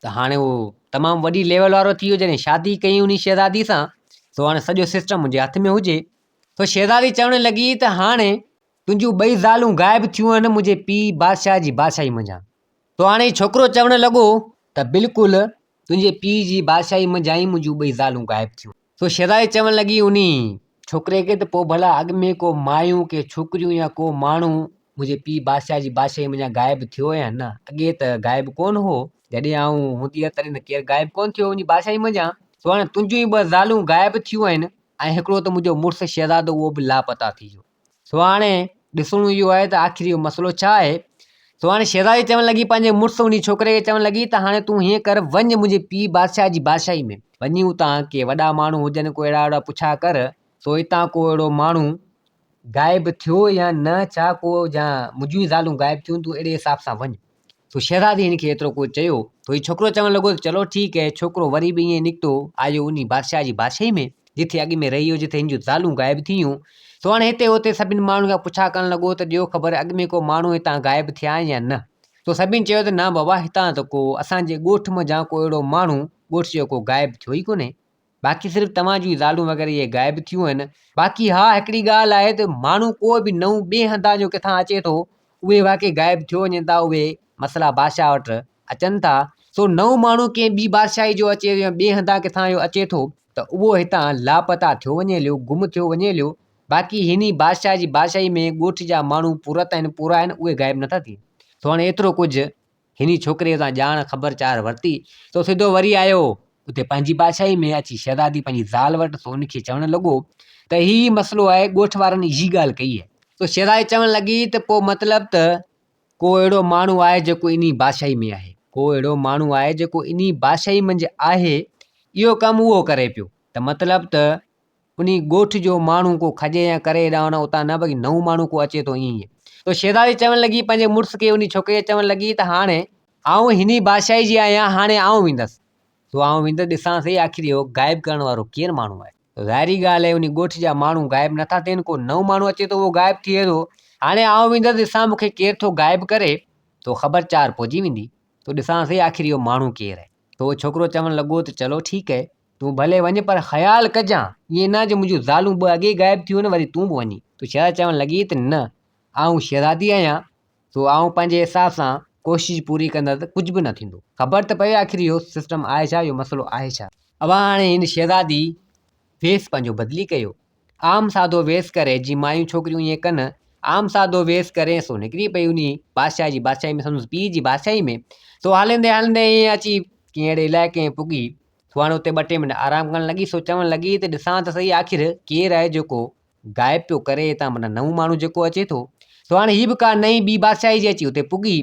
त हाणे उहो तमामु वॾी लेवल वारो थी वियो, जॾहिं शादी कई उन शहज़ादी सां। सो हाणे सॼो सिस्टम मुंहिंजे हथ में हुजे। सो शहज़ादी चवणु लॻी त हाणे तुंहिंजूं ॿई ज़ालूं ग़ाइबु थियूं आहिनि मुंहिंजे पीउ बादशाह जी बादशाही मंझां। तो हाणे छोकिरो चवणु लॻो त बिल्कुलु तुंहिंजे पीउ जी बादशाही मंझां ई मुंहिंजूं ॿई ज़ालूं ग़ाइबु थियूं। तो शहज़ादी चवणु लॻी उनी छोकिरे खे, त पोइ भला अॻु में को मायूं के छोकिरियूं या को माण्हू मुंहिंजे पीउ बादशाह जी बादशाही मंझां ग़ाइबु थियो या न? अॻे त ग़ाइबु कोन हो, जॾहिं आऊं हूंदी आहे तॾहिं त केरु ग़ाइबु कोन थियो मुंहिंजी बादशाही मंझां। सो हाणे तुंहिंजूं ई ॿ ज़ालूं ग़ाइबु थियूं आहिनि ऐं हिकिड़ो त मुंहिंजो मुड़ुसु शहज़ादो उहो बि लापता थी वियो। सो हाणे ॾिसणो इहो आहे त आख़िर इहो मसइलो छा आहे। सो हाणे शहज़ादी चवणु लॻी पंहिंजे मुड़ुसु उन छोकिरे खे चवणु लॻी त हाणे तूं हीअं कर, वञु मुंहिंजे पीउ बादशाह जी बादशाही में वञी उतां के वॾा माण्हू हुजनि को अहिड़ा अहिड़ा पुछा कर, सो हितां को अहिड़ो माण्हू ग़ाइबु थियो या न, छा को या मुंहिंजूं ई ज़ालूं ग़ाइबु थियूं, तूं अहिड़े हिसाब सां वञु। सो शहज़ादी हिन खे एतिरो कुझु चयो। तो हीउ छोकिरो चवणु लॻो त चलो ठीकु आहे। छोकिरो वरी बि ईअं निकितो, आयो उन बादशाह जी बादशाही में जिथे अॻु में रही हो, जिथे हिन जूं ज़ालूं ग़ाइबु थियूं। सो हाणे हिते हुते सभिनि माण्हुनि खां पुछा करणु लॻो त ॾियो ख़बर, अॻु में को माण्हू हितां ग़ाइबु थिया आहिनि या न? तो सभिनि चयो त न बाबा, हितां त को असांजे ॻोठ मंझां को अहिड़ो माण्हू ॻोठ जो को ग़ाइबु थियो ई कोन्हे। बाक़ी सिर्फ़ु तव्हां जूं ज़ालूं वग़ैरह इहे ग़ाइबु थियूं आहिनि। बाक़ी हा, हिकिड़ी ॻाल्हि आहे त माण्हू को बि नओं ॿिए हंधा जो किथां अचे थो, उहे वाक़ई ग़ाइबु थियो वञनि था, उहे मसइला बादशाह वटि अचनि था। सो नओं माण्हू कंहिं ॿी बादशाही जो अचे या ॿिए हंधा किथां जो अचे थो त उहो हितां लापता थियो वञे लियो, गुम थियो वञे लियो। बाक़ी हिन बादशाह जी बादशाही में ॻोठ जा माण्हू पूरत आहिनि, पूरा आहिनि, उहे ग़ाइबु नथा थियनि। सो हाणे एतिरो कुझु हिन छोकिरे सां ॼाण ख़बरचार वरिती। तो सिधो वरी आयो उते पंहिंजी बादशाही में अची शहज़ादी पंहिंजी ज़ाल वटि। सो उनखे चवणु लॻो त हीउ मसइलो आहे, ॻोठ वारनि हीअ ॻाल्हि कई आहे। तो शहज़ादी चवणु लॻी त पोइ मतिलबु त को अहिड़ो माण्हू आहे जेको इन बादशाही में आहे, को अहिड़ो माण्हू आहे जेको इन बादशाही मंझि आहे, इहो कमु उहो करे पियो। त मतिलबु त उन ॻोठ जो माण्हू को खजे या करे हेॾां होॾां उतां न, भई नओं माण्हू को अचे थो ईअं। तो शहज़ादी चवणु लॻी पंहिंजे मुड़ुस खे, उन छोकिरे चवणु लॻी त हाणे आउं हिन बादशाही जी आहियां, हाणे आउं वेंदसि। सो आउं वेंदसि, ॾिसां सही आख़िर इहो ग़ाइबु करण वारो केरु माण्हू आहे। त ज़ाहिरी ॻाल्हि आहे उन ॻोठ जा माण्हू ग़ाइबु नथा थियनि, को नओं माण्हू अचे थो उहो ग़ाइबु थिए थो। हाणे आउं वेंदसि, ॾिसां मूंखे केरु थो ग़ाइबु करे, तो ख़बरचार पहुची वेंदी। तो ॾिसां सही आख़िर इहो माण्हू केरु आहे। तो उहो छोकिरो चवणु लॻो त चलो ठीकु आहे, तूं भले वञु, पर ख़्यालु कजांइ ईअं न जो मुंहिंजूं ज़ालूं ॿ अॻे ग़ाइबु थियूं आहिनि वरी तूं बि वञी। तो शहज़ादी चवणु लॻी त न, आउं शहज़ादी आहियां, सो आउं पंहिंजे हिसाब सां कोशिशि पूरी कंदसि, कुझु बि न थींदो। ख़बर त पए आख़िर इहो सिस्टम आहे छा, इहो मसइलो आहे छा। अब हाणे हिन शहज़ादी वेस पंहिंजो बदिली कयो, आम सादो वेस करे, जीअं मायूं छोकिरियूं ईअं कनि, आम सादो वेस करे सो निकिरी पई उन बादशाह जी बादशाही में, संदसि पीउ जी बादशाही में। सो हलंदे हलंदे ईअं अची कंहिं अहिड़े इलाइक़े में पुॻी। सो हाणे उते ॿ टे मिंट आरामु करणु लॻी। सो चवणु लॻी त ॾिसां त सही आख़िर केरु आहे जेको ग़ाइबु पियो करे हितां, माना नओं माण्हू जेको अचे थो। सो हाणे हीअ बि का नई ॿी बादशाही जी अची उते पुॻी।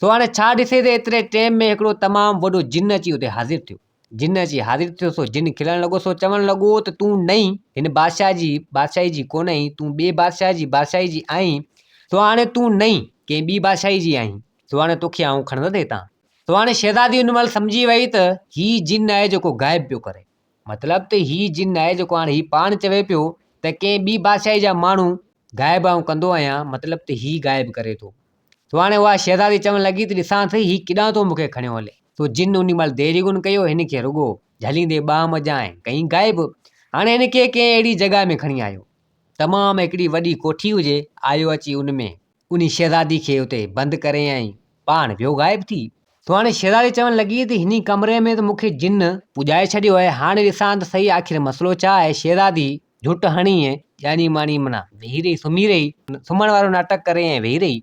सो हाणे छा ॾिसे त एतिरे टाइम में हिकिड़ो तमामु वॾो जिन अची उते हाज़िर थियो। जिन अची हाज़िर थियो, सो जिन खिलणु लॻो। सो चवणु लॻो त तूं नई हिन बादशाह जी बादशाही जी कोन आहीं, तूं ॿिए बादशाह जी बादशाही जी आहीं। सो हाणे तूं नई कंहिं ॿी बादशाही जी आहीं, सो हाणे तोखे आउं खणंदसि हितां। सो हाणे शहज़ादी उन महिल सम्झी वई त हीउ जिन आहे जेको ग़ाइबु पियो करे, मतिलबु त हीउ जिन आहे जेको हाणे हीउ पाण चवे पियो त कंहिं ॿी बादशाही जा माण्हू ग़ाइबु आउं कंदो आहियां, मतिलबु त हीउ ग़ाइबु करे थो। सो हाणे उहा शहज़ादी चवणु लॻी त ॾिसां सही हीउ केॾां थो मूंखे खणियो हले। सो जिन उन महिल देरि कोन कयो, हिन खे रुॻो झलींदे ॿाह मजाए कईं ग़ाइबु। हाणे हिन खे कंहिं अहिड़ी जॻह में खणी आयो, तमामु हिकिड़ी वॾी कोठी हुजे, आयो अची उन में उन शहज़ादी खे उते बंदि करे ऐं पाण वियो ग़ाइबु थी। सो हाणे शहज़ादी चवणु लॻी त हिन कमरे में त मूंखे जिन पुॼाए छॾियो आहे, हाणे ॾिसां त सही आख़िर मसइलो छा आहे। शहज़ादी झुट हणी ऐं ॼाणी माणी माना वेही रही, सुम्ही रही, सुम्हण वारो नाटक करे ऐं वेही रही।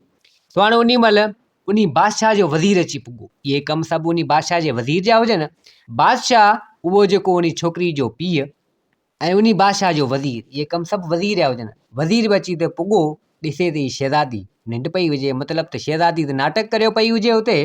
सो हाणे उन महिल उन बादशाह जो वज़ीर अची पुॻो। इहे कमु सभु उन बादशाह जे वज़ीर जा हुजनि। बादशाह उहो जेको उन छोकिरी जो पीउ ऐं उन बादशाह जो वज़ीर, इहे कमु सभु वज़ीर जा हुजनि। वज़ीर बि अची त पुॻो, ॾिसे त शहज़ादी निंड पई हुजे, मतिलबु त शहज़ादी त नाटक करियो पई हुजे उते।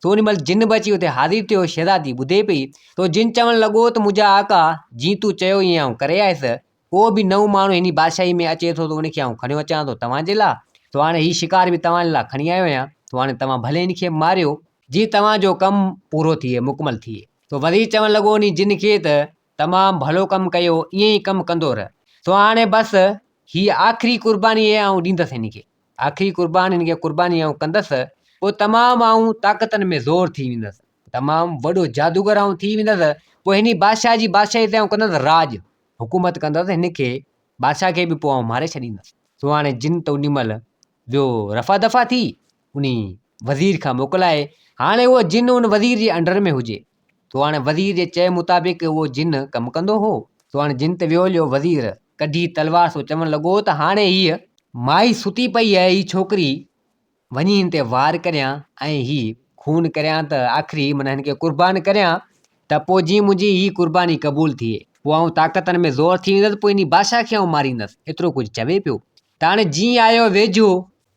सो उन महिल जिन बि अची उते हाज़िर थियो, शहज़ादी ॿुधे पई। तो जिन चवणु लॻो त मुंहिंजा आका जीअं तूं चयो ईअं आउं करे आयुसि, को बि नओं माण्हू हिन बादशाही में अचे थो त उनखे आउं खणियो अचां थो तव्हांजे लाइ। तो हाणे हीउ शिकार बि तव्हांजे लाइ खणी आयो आहियां। तो हाणे तव्हां भले हिनखे मारियो, जीअं तव्हांजो कमु पूरो थिए, मुकमल थिए। तो वज़ीर चवणु लॻो उन जिन खे त तमामु भलो कमु कयो, ईअं ई कमु कंदो रह। सो हाणे बसि हीअ आख़िरी क़ुर्बानी आउं ॾींदसि हिनखे, आख़िरी क़ुर्बानी हिनखे क़ुर्बानी आउं कंदसि। पोइ तमामु आउं ताक़तनि में ज़ोर थी वेंदसि, तमामु वॾो जादूगर आउं थी वेंदसि। पोइ हिन बादशाह जी बादशाही ते आउं कंदसि राज, हुकूमत कंदसि। हिनखे बादशाह खे बि पोइ आउं मारे छॾींदसि। सो हाणे जिन त उन महिल वियो रफ़ा दफ़ा थी उन वज़ीर खां मोकिलाए। हाणे उहो जिन उन वज़ीर जे अंडर में हुजे। सो हाणे वज़ीर जे चए मुताबिक़ उहो जिन कमु कंदो हो। सो हाणे जिन ते वियो हलियो वज़ीर कढी तलवार सो चवणु लॻो त हाणे हीअ माई सुती पई आहे, हीअ छोकिरी वञी हिन ते वार करियां ऐं हीअ खून करियां त आख़िरी माना हिनखे क़ुर्बान करियां त पोइ जीअं मुंहिंजी हीअ क़ुर्बानी क़बूल थिए, पोइ आउं ताक़तनि में ज़ोर थी वेंदसि, पोइ इन बादशाह खे आउं मारींदसि। एतिरो कुझु चवे पियो। त हाणे जीअं आयो वेझो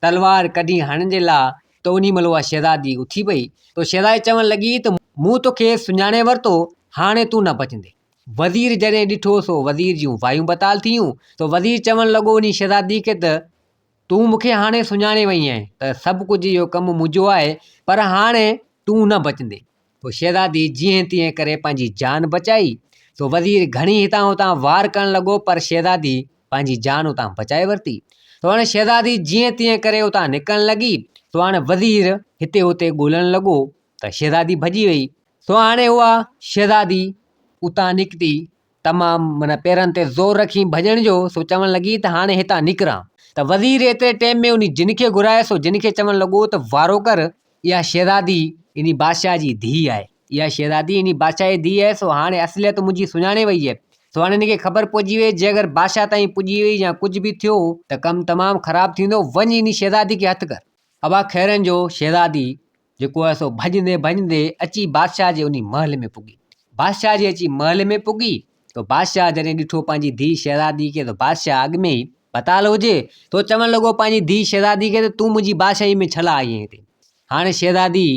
तलवार कढी हणण जे लाइ त उन महिल उहा शहज़ादी उथी पई। तो शहज़ादी चवणु लॻी त मूं तोखे सुञाणे वरितो, हाणे तूं न बचंदे। वज़ीर जॾहिं ॾिठो सो वज़ीर जूं वायूं बताल थियूं। तो वज़ीर चवणु लॻो उन शहज़ादी खे त तूं मूंखे हाणे सुञाणे वई आहीं त सभु कुझु इहो कमु मुंहिंजो आहे, पर हाणे तूं न बचंदे। पोइ शहज़ादी जीअं तीअं करे पंहिंजी जान बचाई। सो वज़ीर घणी हितां हुतां वार करणु लॻो, पर शहज़ादी पंहिंजी जान उतां बचाए वरिती। तो हाणे शहज़ादी जीअं तीअं करे उतां निकिरणु लॻी। सो हाणे वज़ीर हिते हुते ॻोल्हणु लॻो त शहज़ादी भॼी वई। सो हाणे उहा शहज़ादी उतां निकिती, तमामु माना पेरनि ते ज़ोर रखी भॼण जो। सो चवणु लॻी त हाणे हितां निकिरां। त वज़ीर एतिरे टाइम में उन जिन खे घुराए। सो जिन खे चवणु लॻो त वारो कर, इहा शहज़ादी इन बादशाह जी धीउ आहे, इहा शहज़ादी इन बादशाह जी धीउ आहे। सो हाणे असलियत मुंहिंजी सुञाणे वई आहे। सो हाणे हिनखे ख़बर पइजी वई जे अगरि बादशाह ताईं पुॼी वई या कुझु बि थियो त कमु तमामु ख़राबु थींदो। वञ इन शहज़ादी खे हथु कर। अबा ख़ैरनि जो शहज़ादी जेको आहे सो भॼंदे भॼंदे अची बादशाह जे उन महल में पुॻी। बादशाह जे अची महल में पुॻी तो बादशाह जॾहिं ॾिठो पंहिंजी धीउ शहज़ादी खे, त बादशाह अॻु में ई बताल हुजे तो चवणु लॻो पंहिंजी धीउ शहज़ादी खे त तूं मुंहिंजी बादशाही में छला आई आहीं हिते। हाणे शहज़ादी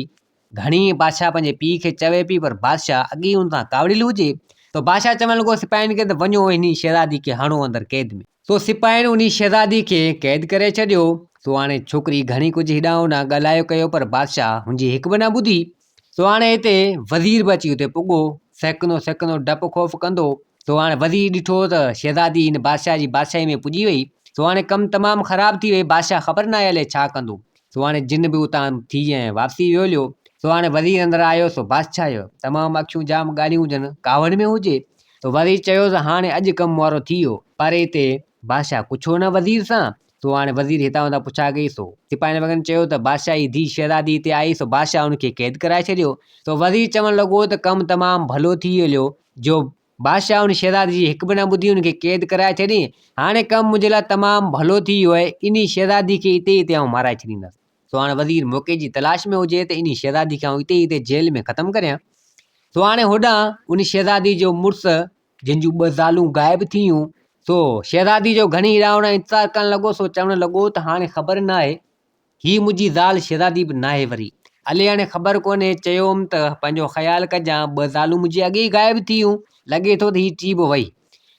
घणी बादशाह पंहिंजे पीउ खे चवे पई, पर बादशाह अॻे हुन सां कावड़ियल हुजे। तो बादशाह चवणु लॻो सिपाहियुनि खे त वञो हिन शहज़ादी खे हणो अंदरि कैद में। सो सिपाहियुनि उन शहज़ादी खे कैद करे छॾियो। सो हाणे छोकिरी घणी कुझु हेॾां होॾां ॻाल्हायो कयो, पर बादशाह हुनजी हिकु बि न ॿुधी। सो हाणे हिते वज़ीर बि अची हुते पुॻो, सहकंदो सहकंदो डपु ख़ौफ़ कंदो। सो हाणे वज़ीर ॾिठो त शहज़ादी हिन बादशाह जी बादशाही में पुॼी वई। सो हाणे कमु तमामु ख़राबु थी वई, बादशाह ख़बर न आहे हले छा कंदो। सो हाणे जिन बि उतां थी ऐं वापसी वियो हलियो। सो हाणे वज़ीर अंदरि आयो। सो बादशाह जो तमामु अखियूं जाम ॻाढ़ियूं हुजनि, कावड़ में हुजे। तो वज़ीर चयो त हाणे अॼु कमु वारो थी वियो, पर हिते बादशाह पुछो न वज़ीर सां। सो हाणे वज़ीर हितां हुतां पुछा कई। सो सिपाहियुनि वग़ैरह चयो त बादशाह जी धीउ शहज़ादी हिते आई। सो बादशाह हुनखे कैद कराए छॾियो। तो वज़ीर चवणु लॻो त कमु तमामु भलो थी हलियो, जो बादशाह उन शहज़ादी जी हिकु बि न ॿुधी, हुनखे कैद कराए छॾी। हाणे कमु मुंहिंजे लाइ तमामु भलो थी वियो आहे, इन शहज़ादी खे हिते हिते आउं माराए छॾींदसि। सो हाणे वज़ीर मौक़े जी तलाश में हुजे त इन शहज़ादी खे आउं हिते हिते जेल में ख़तमु करियां। सो हाणे होॾां उन शहज़ादी जो मुड़ुसु जिन जूं 2 ज़ालूं ग़ाइबु थियूं। सो शहज़ादी जो घणी हेॾां होॾां इंतज़ारु करणु लॻो। सो चवणु लॻो त हाणे ख़बर न आहे, हीअ मुंहिंजी ज़ाल शहज़ादी बि न आहे वरी, हले हाणे ख़बर कोन्हे। चयोमि त पंहिंजो ख़्यालु कजां, 2 ज़ालूं मुंहिंजी अॻे ई ग़ाइबु थियूं, लॻे थो त हीअ टी बि वई।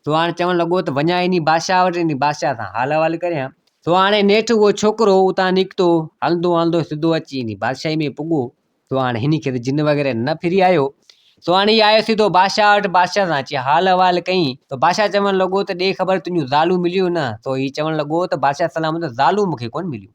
सो हाणे चवणु लॻो त वञा इन बादशाह वटि, इन बादशाह सां हाल अहिवाल करियां। सो हाणे नेठि उहो छोकिरो उतां निकितो, हलंदो हलंदो सिधो अची इन बादशाही में पुॻो। सो हाणे हिन खे त जिन वग़ैरह न फिरी आयो। सो हाणे हीअ आयो सिधो बादशाह वटि, बादशाह सां अची हाल अहिवाल कईं। तो बादशाह चवणु लॻो त ॾे ख़बर तुंहिंजूं ज़ालूं मिलियूं न। तो हीअ चवणु लॻो त बादशाह सलामत, ज़ालूं मूंखे कोन मिलियूं।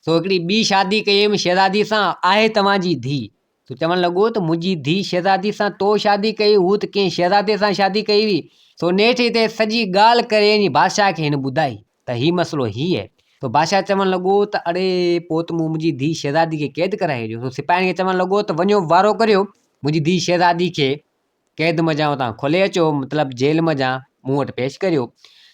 सो हिकिड़ी ॿी शादी कई हुयमि शहज़ादी सां, आहे तव्हांजी धीउ। तो चवणु लॻो त मुंहिंजी धीउ शहज़ादी सां तो शादी कई, हू त कंहिं शहज़ादे सां शादी कई हुई। सो नेठि हिते सॼी ॻाल्हि करे इन बादशाह खे हिन ॿुधाई त हीउ मसइलो हीउ आहे। तो बादशाह चवणु लॻो त अड़े पोइ त मूं मुंहिंजी धीउ शहज़ादी खे कैद कराए छॾियो। सो सिपाहियुनि खे चवणु लॻो त वञो वारो करियो, मुंहिंजी धीउ शहज़ादी खे कैद मज़ा उतां खोले अचो, मतिलबु जेल मज़ा मूं वटि पेश करियो।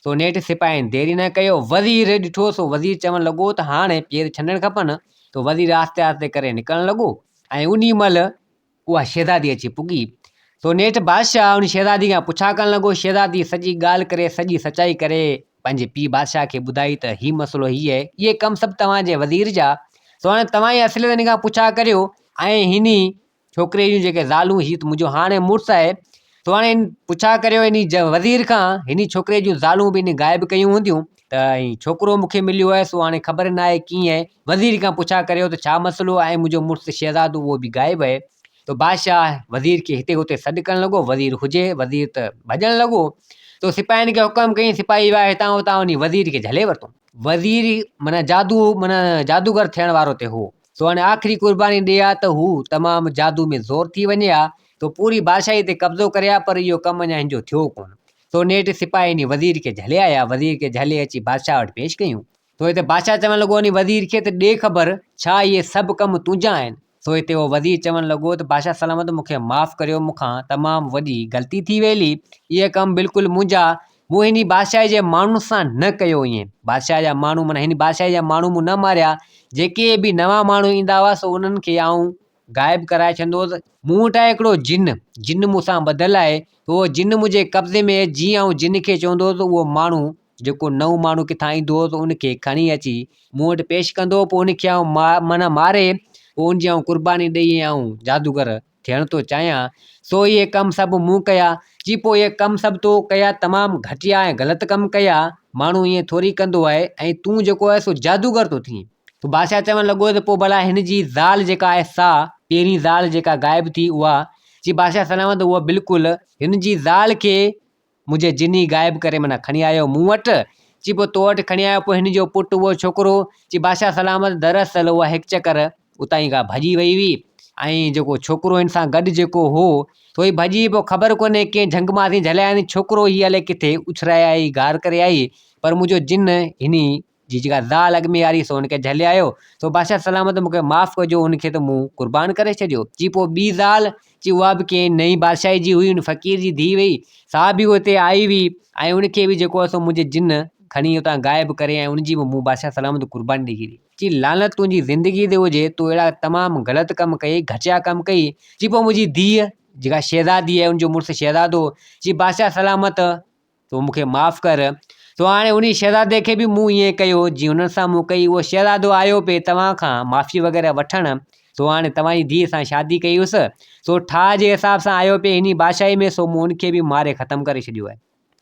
सो नेठि सिपाहियुनि देरी न कयो। वज़ीर ॾिठो। सो वज़ीर चवणु लॻो त हाणे पेर छंॾणु खपनि। तो वज़ीर आहिस्ते आहिस्ते करे निकिरणु लॻो ऐं उन महिल उहा शहज़ादी अची पुॻी। सो नेठि बादशाह उन शहज़ादी खां पुछा करणु लॻो। शहज़ादी सॼी ॻाल्हि करे, सॼी सचाई करे पंहिंजे पीउ बादशाह खे ॿुधाई त हीउ मसइलो हीउ आहे, इहे कमु सभु तव्हांजे वज़ीर जा। सो हाणे तव्हां ई असलियत हिन खां पुछा करियो ऐं हिन छोकिरे जूं जेके ज़ालूं, हीउ त मुंहिंजो हाणे मुड़ुसु आहे। सो हाणे पुछा करियो इन वज़ीर खां, हिन छोकिरे जूं ज़ालूं बि इन ग़ाइबु कयूं हूंदियूं त ही छोकिरो मूंखे मिलियो आहे। सो हाणे ख़बर न आहे कीअं आहे, वज़ीर खां पुछा करियो त छा मसइलो आहे, मुंहिंजो मुड़ुसु शहज़ादो उहो बि ग़ाइबु आहे। तो बादशाह वज़ीर खे हिते हुते सॾु करणु लॻो। वज़ीर हुजे, वज़ीर त भॼणु लॻो। तो सिपाहियुनि खे हुकम कई, सिपाही विया हितां हुतां उन वज़ीर खे झले वरितो। वज़ीर माना जादूगर थियण वारो ते हो। सो हाणे आख़िरी क़ुर्बानी ॾिए हा त हू तमामु जादू में ज़ोर थी वञे हा, तो पूरी बादशाही ते कब्ज़ो करे हा, पर इहो कमु अञा हिन जो थियो कोन। तो नेठि सिपाही नी वज़ीर खे झले आया, वज़ीर खे झले अची बादशाह वटि पेश कयूं। तो हिते बादशाह चवणु लॻो नी वज़ीर खे त ॾे ख़बर छा इहे सभु कम तुंहिंजा आहिनि। तो हिते उहो वज़ीर चवणु लॻो त बादशाह सलामत मूंखे माफ़ करियो, मूंखां तमामु वॾी ग़लती थी वेली, इहे कम बिल्कुलु मुंहिंजा, मूं हिन बादशाह जे माण्हुनि सां न कयो। ईअं बादशाह जा माण्हू माना हिन बादशाह जा माण्हू मूं न मारिया, जेके बि नवां माण्हू ईंदा हुआ सो उन्हनि खे आऊं गाइब कराए छॾंदो हुअसि। मूं वटि आहे हिकिड़ो जिन मूंसां ॿधलु आहे, त उहो जिन मुंहिंजे कब्ज़े में, जीअं आऊं जिन खे चवंदो हुअसि उहो माण्हू जेको नओं माण्हू किथां ईंदो हुओ त उनखे खणी अची मूं वटि पेश कंदो, पोइ उनखे आऊं माना मारे, पोइ उनजी आऊं कुर्बानी ॾेई आऊं जादूगर थियण थो चाहियां। सो इहे कम सभु मूं कया। जी पोइ इहे कम सभु तो कया, तमामु घटिया ऐं ग़लति कमु कया, माण्हू ईअं थोरी कंदो आहे, ऐं तूं जेको आहे सो जादूगर थो थीं। तो बादशाह चवणु लॻो त पोइ भला हिन जी ज़ाल जेका आहे सा, पहिरीं ज़ाल जेका गाइब थी उहा, जी बादशाह सलामत उहा बिल्कुलु हिन जी ज़ाल खे मुंहिंजे जिनी गाइब करे माना खणी आयो मूं वटि। जी पोइ तो वटि खणी आयो, पोइ हिन जो पुटु उहो छोकिरो, जी बादशाह सलामत दरअसल उहा हिकु चकर उतां ई खां भॼी वई हुई, ऐं जेको छोकिरो हिन सां गॾु जेको हो तो ही भॼी, पोइ ख़बर कोन्हे कंहिं झंग मां थी झलिया आहिनि, छोकिरो ही अलाए किथे उछराए आई, गार करे आई, पर मुंहिंजो जिन हिन जी जेका ज़ाल अॻु में वारी सो हुनखे झले आयो। तो बादशाह सलामत मूंखे माफ़ कजो, उनखे त मूं कुर्बान करे छॾियो। जी पोइ ॿी ज़ाल, जी उहा बि कंहिं नई बादशाही जी हुई, उन फ़क़ीर जी धीउ हुई, सा बि हुते आई हुई, ऐं उनखे बि जेको आहे सो मुंहिंजे जिन खणी उतां गाइब करे, ऐं उनजी बि मूं बादशाह सलामत कुर्बानी ॾेई छॾी। जी लानत तुंहिंजी ज़िंदगी ते हुजे, तूं अहिड़ा तमामु ग़लति कमु कई, घटिया कमु कई। जी पोइ मुंहिंजी धीउ जेका शहज़ादी आहे, उनजो मुड़ुसु शहज़ादो, जी बादशाह सलामत तो मूंखे माफ़ कर। तो हाणे उन शहज़ादे खे बि मूं ईअं कयो जीअं उन्हनि सां मूं कई। उहो शहज़ादो आयो पे तव्हां खां माफ़ी वग़ैरह वठणु, तो हाणे तव्हांजी धीअ सां शादी कई हुअसि, सो ठाह जे हिसाब सां आयो पे हिन बादशाही में, सो मूं उनखे बि मारे ख़तमु करे छॾियो आहे।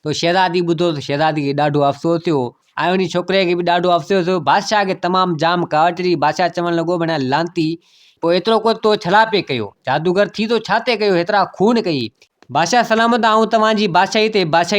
तो शहज़ादी ॿुधो त शहज़ादी खे ॾाढो अफ़सोस थियो, ऐं उन छोकिरे खे बि ॾाढो अफ़सोस थियो। बादशाह खे तमामु जाम कावट ॾिनी। बादशाह चवणु लॻो माना लांती, पोइ एतिरो कुझु तो छा पे कयो, जादूगर थी तो छा ते कयो, हेतिरा खून कई। बादशाह सलामत आऊं तव्हांजी बादशाही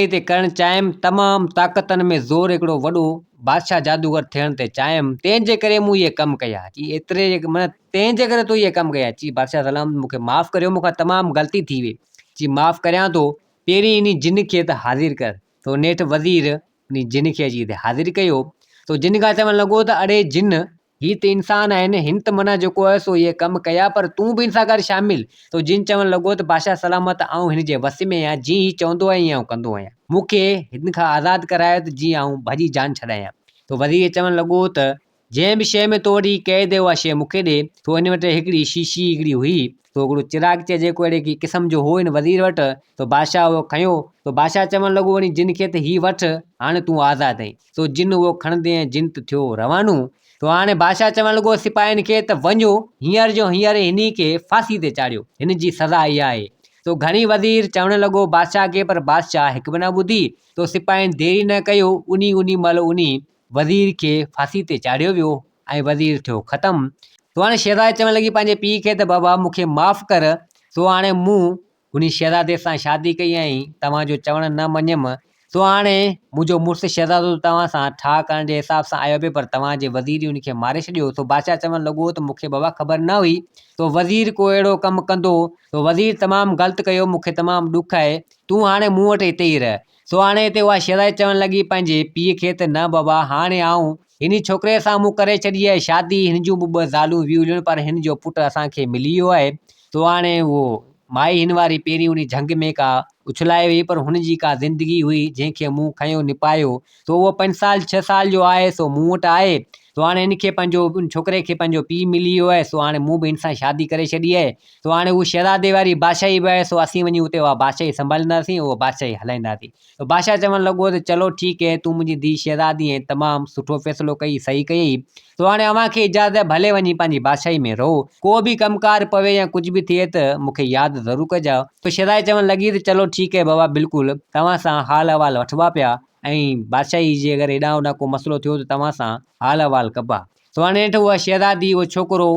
ते करणु चाहियमि, तमामु ताक़तनि में ज़ोर हिकिड़ो वॾो बादशाह जादूगर थियण ते चाहियमि, तंहिंजे करे मूं इहे कमु कया। जी एतिरे माना तंहिंजे करे तूं इहे कमु कया। जी बादशाह सलामत मूंखे माफ़ करियो, मूंखां तमामु ग़लती थी वई, जी माफ़ करियां थो। पहिरीं इन जिन खे त हाज़िर कर। तो नेठि वज़ीर उन जिन खे अची हिते हाज़िर कयो। तो जिन खां चवणु लॻो त अड़े जिन, ही त इंसान आहिनि, हिन त माना जेको आहे सो इहे कमु कया, पर तूं बि हिन सां गॾु शामिल। तो जिन चवणु लॻो त बादशाह सलामत आऊं हिन जे वस में आहियां, जीअं ही चवंदो आहे ईअं आऊं कंदो आहियां, मूंखे हिन खां आज़ादु करायो त जीअं आऊं भॼी जान छॾायां। तो वज़ीर चवणु लॻो त जंहिं बि शइ में तो वटि क़ैद उहा शइ मूंखे ॾे। तो हिन वटि हिकिड़ी शीशी हिकिड़ी हुई, तो हिकिड़ो चिराग जेको अहिड़े क़िस्म जो हो हिन वज़ीर वटि। तो बादशाह उहो खयो। तो बादशाह चवणु लॻो वञी जिन खे त हीउ वठि, हाणे तूं आज़ादु आहीं। तो जिन उहो खणंदे ऐं जिन त थियो रवानो। तो हाणे बादशाह चवणु लॻो सिपाहियुनि खे त वञो हींअर जो हींअर हिन खे फांसी ते चाढ़ियो, हिन जी सज़ा इहा आहे। तो घणी वज़ीर चवणु लॻो बादशाह खे, पर बादशाह हिकु बि न ॿुधी। तो सिपाहियुनि देरी न कयो, उनी महिल उन वज़ीर खे फांसी ते चाढ़ियो वियो, ऐं वज़ीर थियो ख़तमु। तो हाणे शहज़ादी चवणु लॻी पंहिंजे पीउ खे त बाबा मूंखे माफ़ कर। सो हाणे मूं उन शहज़ादे सां शादी कई ऐं तव्हांजो चवणु न मञियमि। सो हाणे मुंहिंजो मुड़ुसु शहज़ादो तव्हां सां ठाह करण जे हिसाब सां आयो पिए, पर तव्हांजे वज़ीर उनखे मारे छॾियो। तो बादशाह चवणु लॻो त मूंखे बाबा ख़बर न हुई। तो वज़ीर को अहिड़ो कमु कंदो, तो वज़ीर तमामु ग़लति कयो, मूंखे तमामु ॾुख आहे, तूं हाणे मूं वटि हिते ई रह। सो हाणे हिते उहा शहज़ादी चवणु लॻी पंहिंजे पीउ खे त न बाबा, हाणे आऊं हिन छोकिरे सां मूं करे छॾी आहे शादी, हिन जूं बि 2 ज़ालूं बि हुयूं, पर हिन जो पुटु असांखे मिली वियो आहे। तो हाणे उहो माई हिन वारी पहिरीं उन झंग में का उछलाए वई, पर हुनजी का ज़िंदगी हुई जंहिंखे मूं खयो निपायो। तो उहो 5 साल 6 साल जो आहे, सो मूं वटि आहे। तो हाणे हिनखे पंहिंजो छोकिरे खे पंहिंजो पीउ मिली वियो आहे, सो हाणे मूं बि हिन सां शादी करे छॾी आहे। तो हाणे उहा शहज़ादे वारी बादशाही बि आहे, सो असीं वञी उते उहा बादशाही संभालींदासीं, उहा बादशाही हलाईंदासीं। तो बादशाह चवणु लॻो त चलो ठीकु है, तूं मुंहिंजी धीउ शहज़ादी ऐं तमामु सुठो फ़ैसिलो कई, सही कई। तो हाणे अव्हांखे इजाज़त आहे, भले वञी पंहिंजी बादशाही में रहो, को बि कमकार पवे या कुझु बि थिए त मूंखे यादि ज़रूरु कजां। तो शहज़ादी चवणु लॻी त चलो ठीकु है बाबा, बिल्कुलु तव्हां सां हाल अहिवाल वठिबा पिया, ऐं बादशाही जे अगरि हेॾां होॾां को मसइलो थियो त तव्हां सां हाल अहिवाल कबा। तो हाणे हेठि उहा शहज़ादी उहो छोकिरो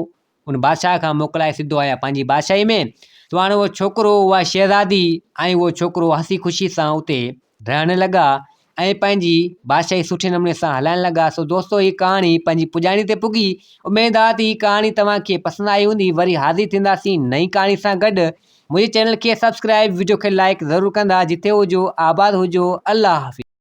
उन बादशाह खां मोकिलाए सिधो आया पंहिंजी बादशाही में। तो हाणे उहो छोकिरो, उहा शहज़ादी ऐं उहो छोकिरो हसी ख़ुशी सां उते रहणु लॻा। ऐं पंहिंजी बादशाही सुठे नमूने सां हलाइण लॻा। सो दोस्तो हीअ कहाणी पंहिंजी पुॼाणी ते पुगी। उमेद आहे त हीअ कहाणी तव्हांखे पसंदि आई हूंदी। वरी हाज़िर थींदासीं नई कहाणी सां गॾु। मुंहिंजे चैनल खे सब्सक्राइब, वीडियो खे लाइक ज़रूरु कंदा। जिथे हुजो आबाद हुजो। अल्लाह हाफ़िज़।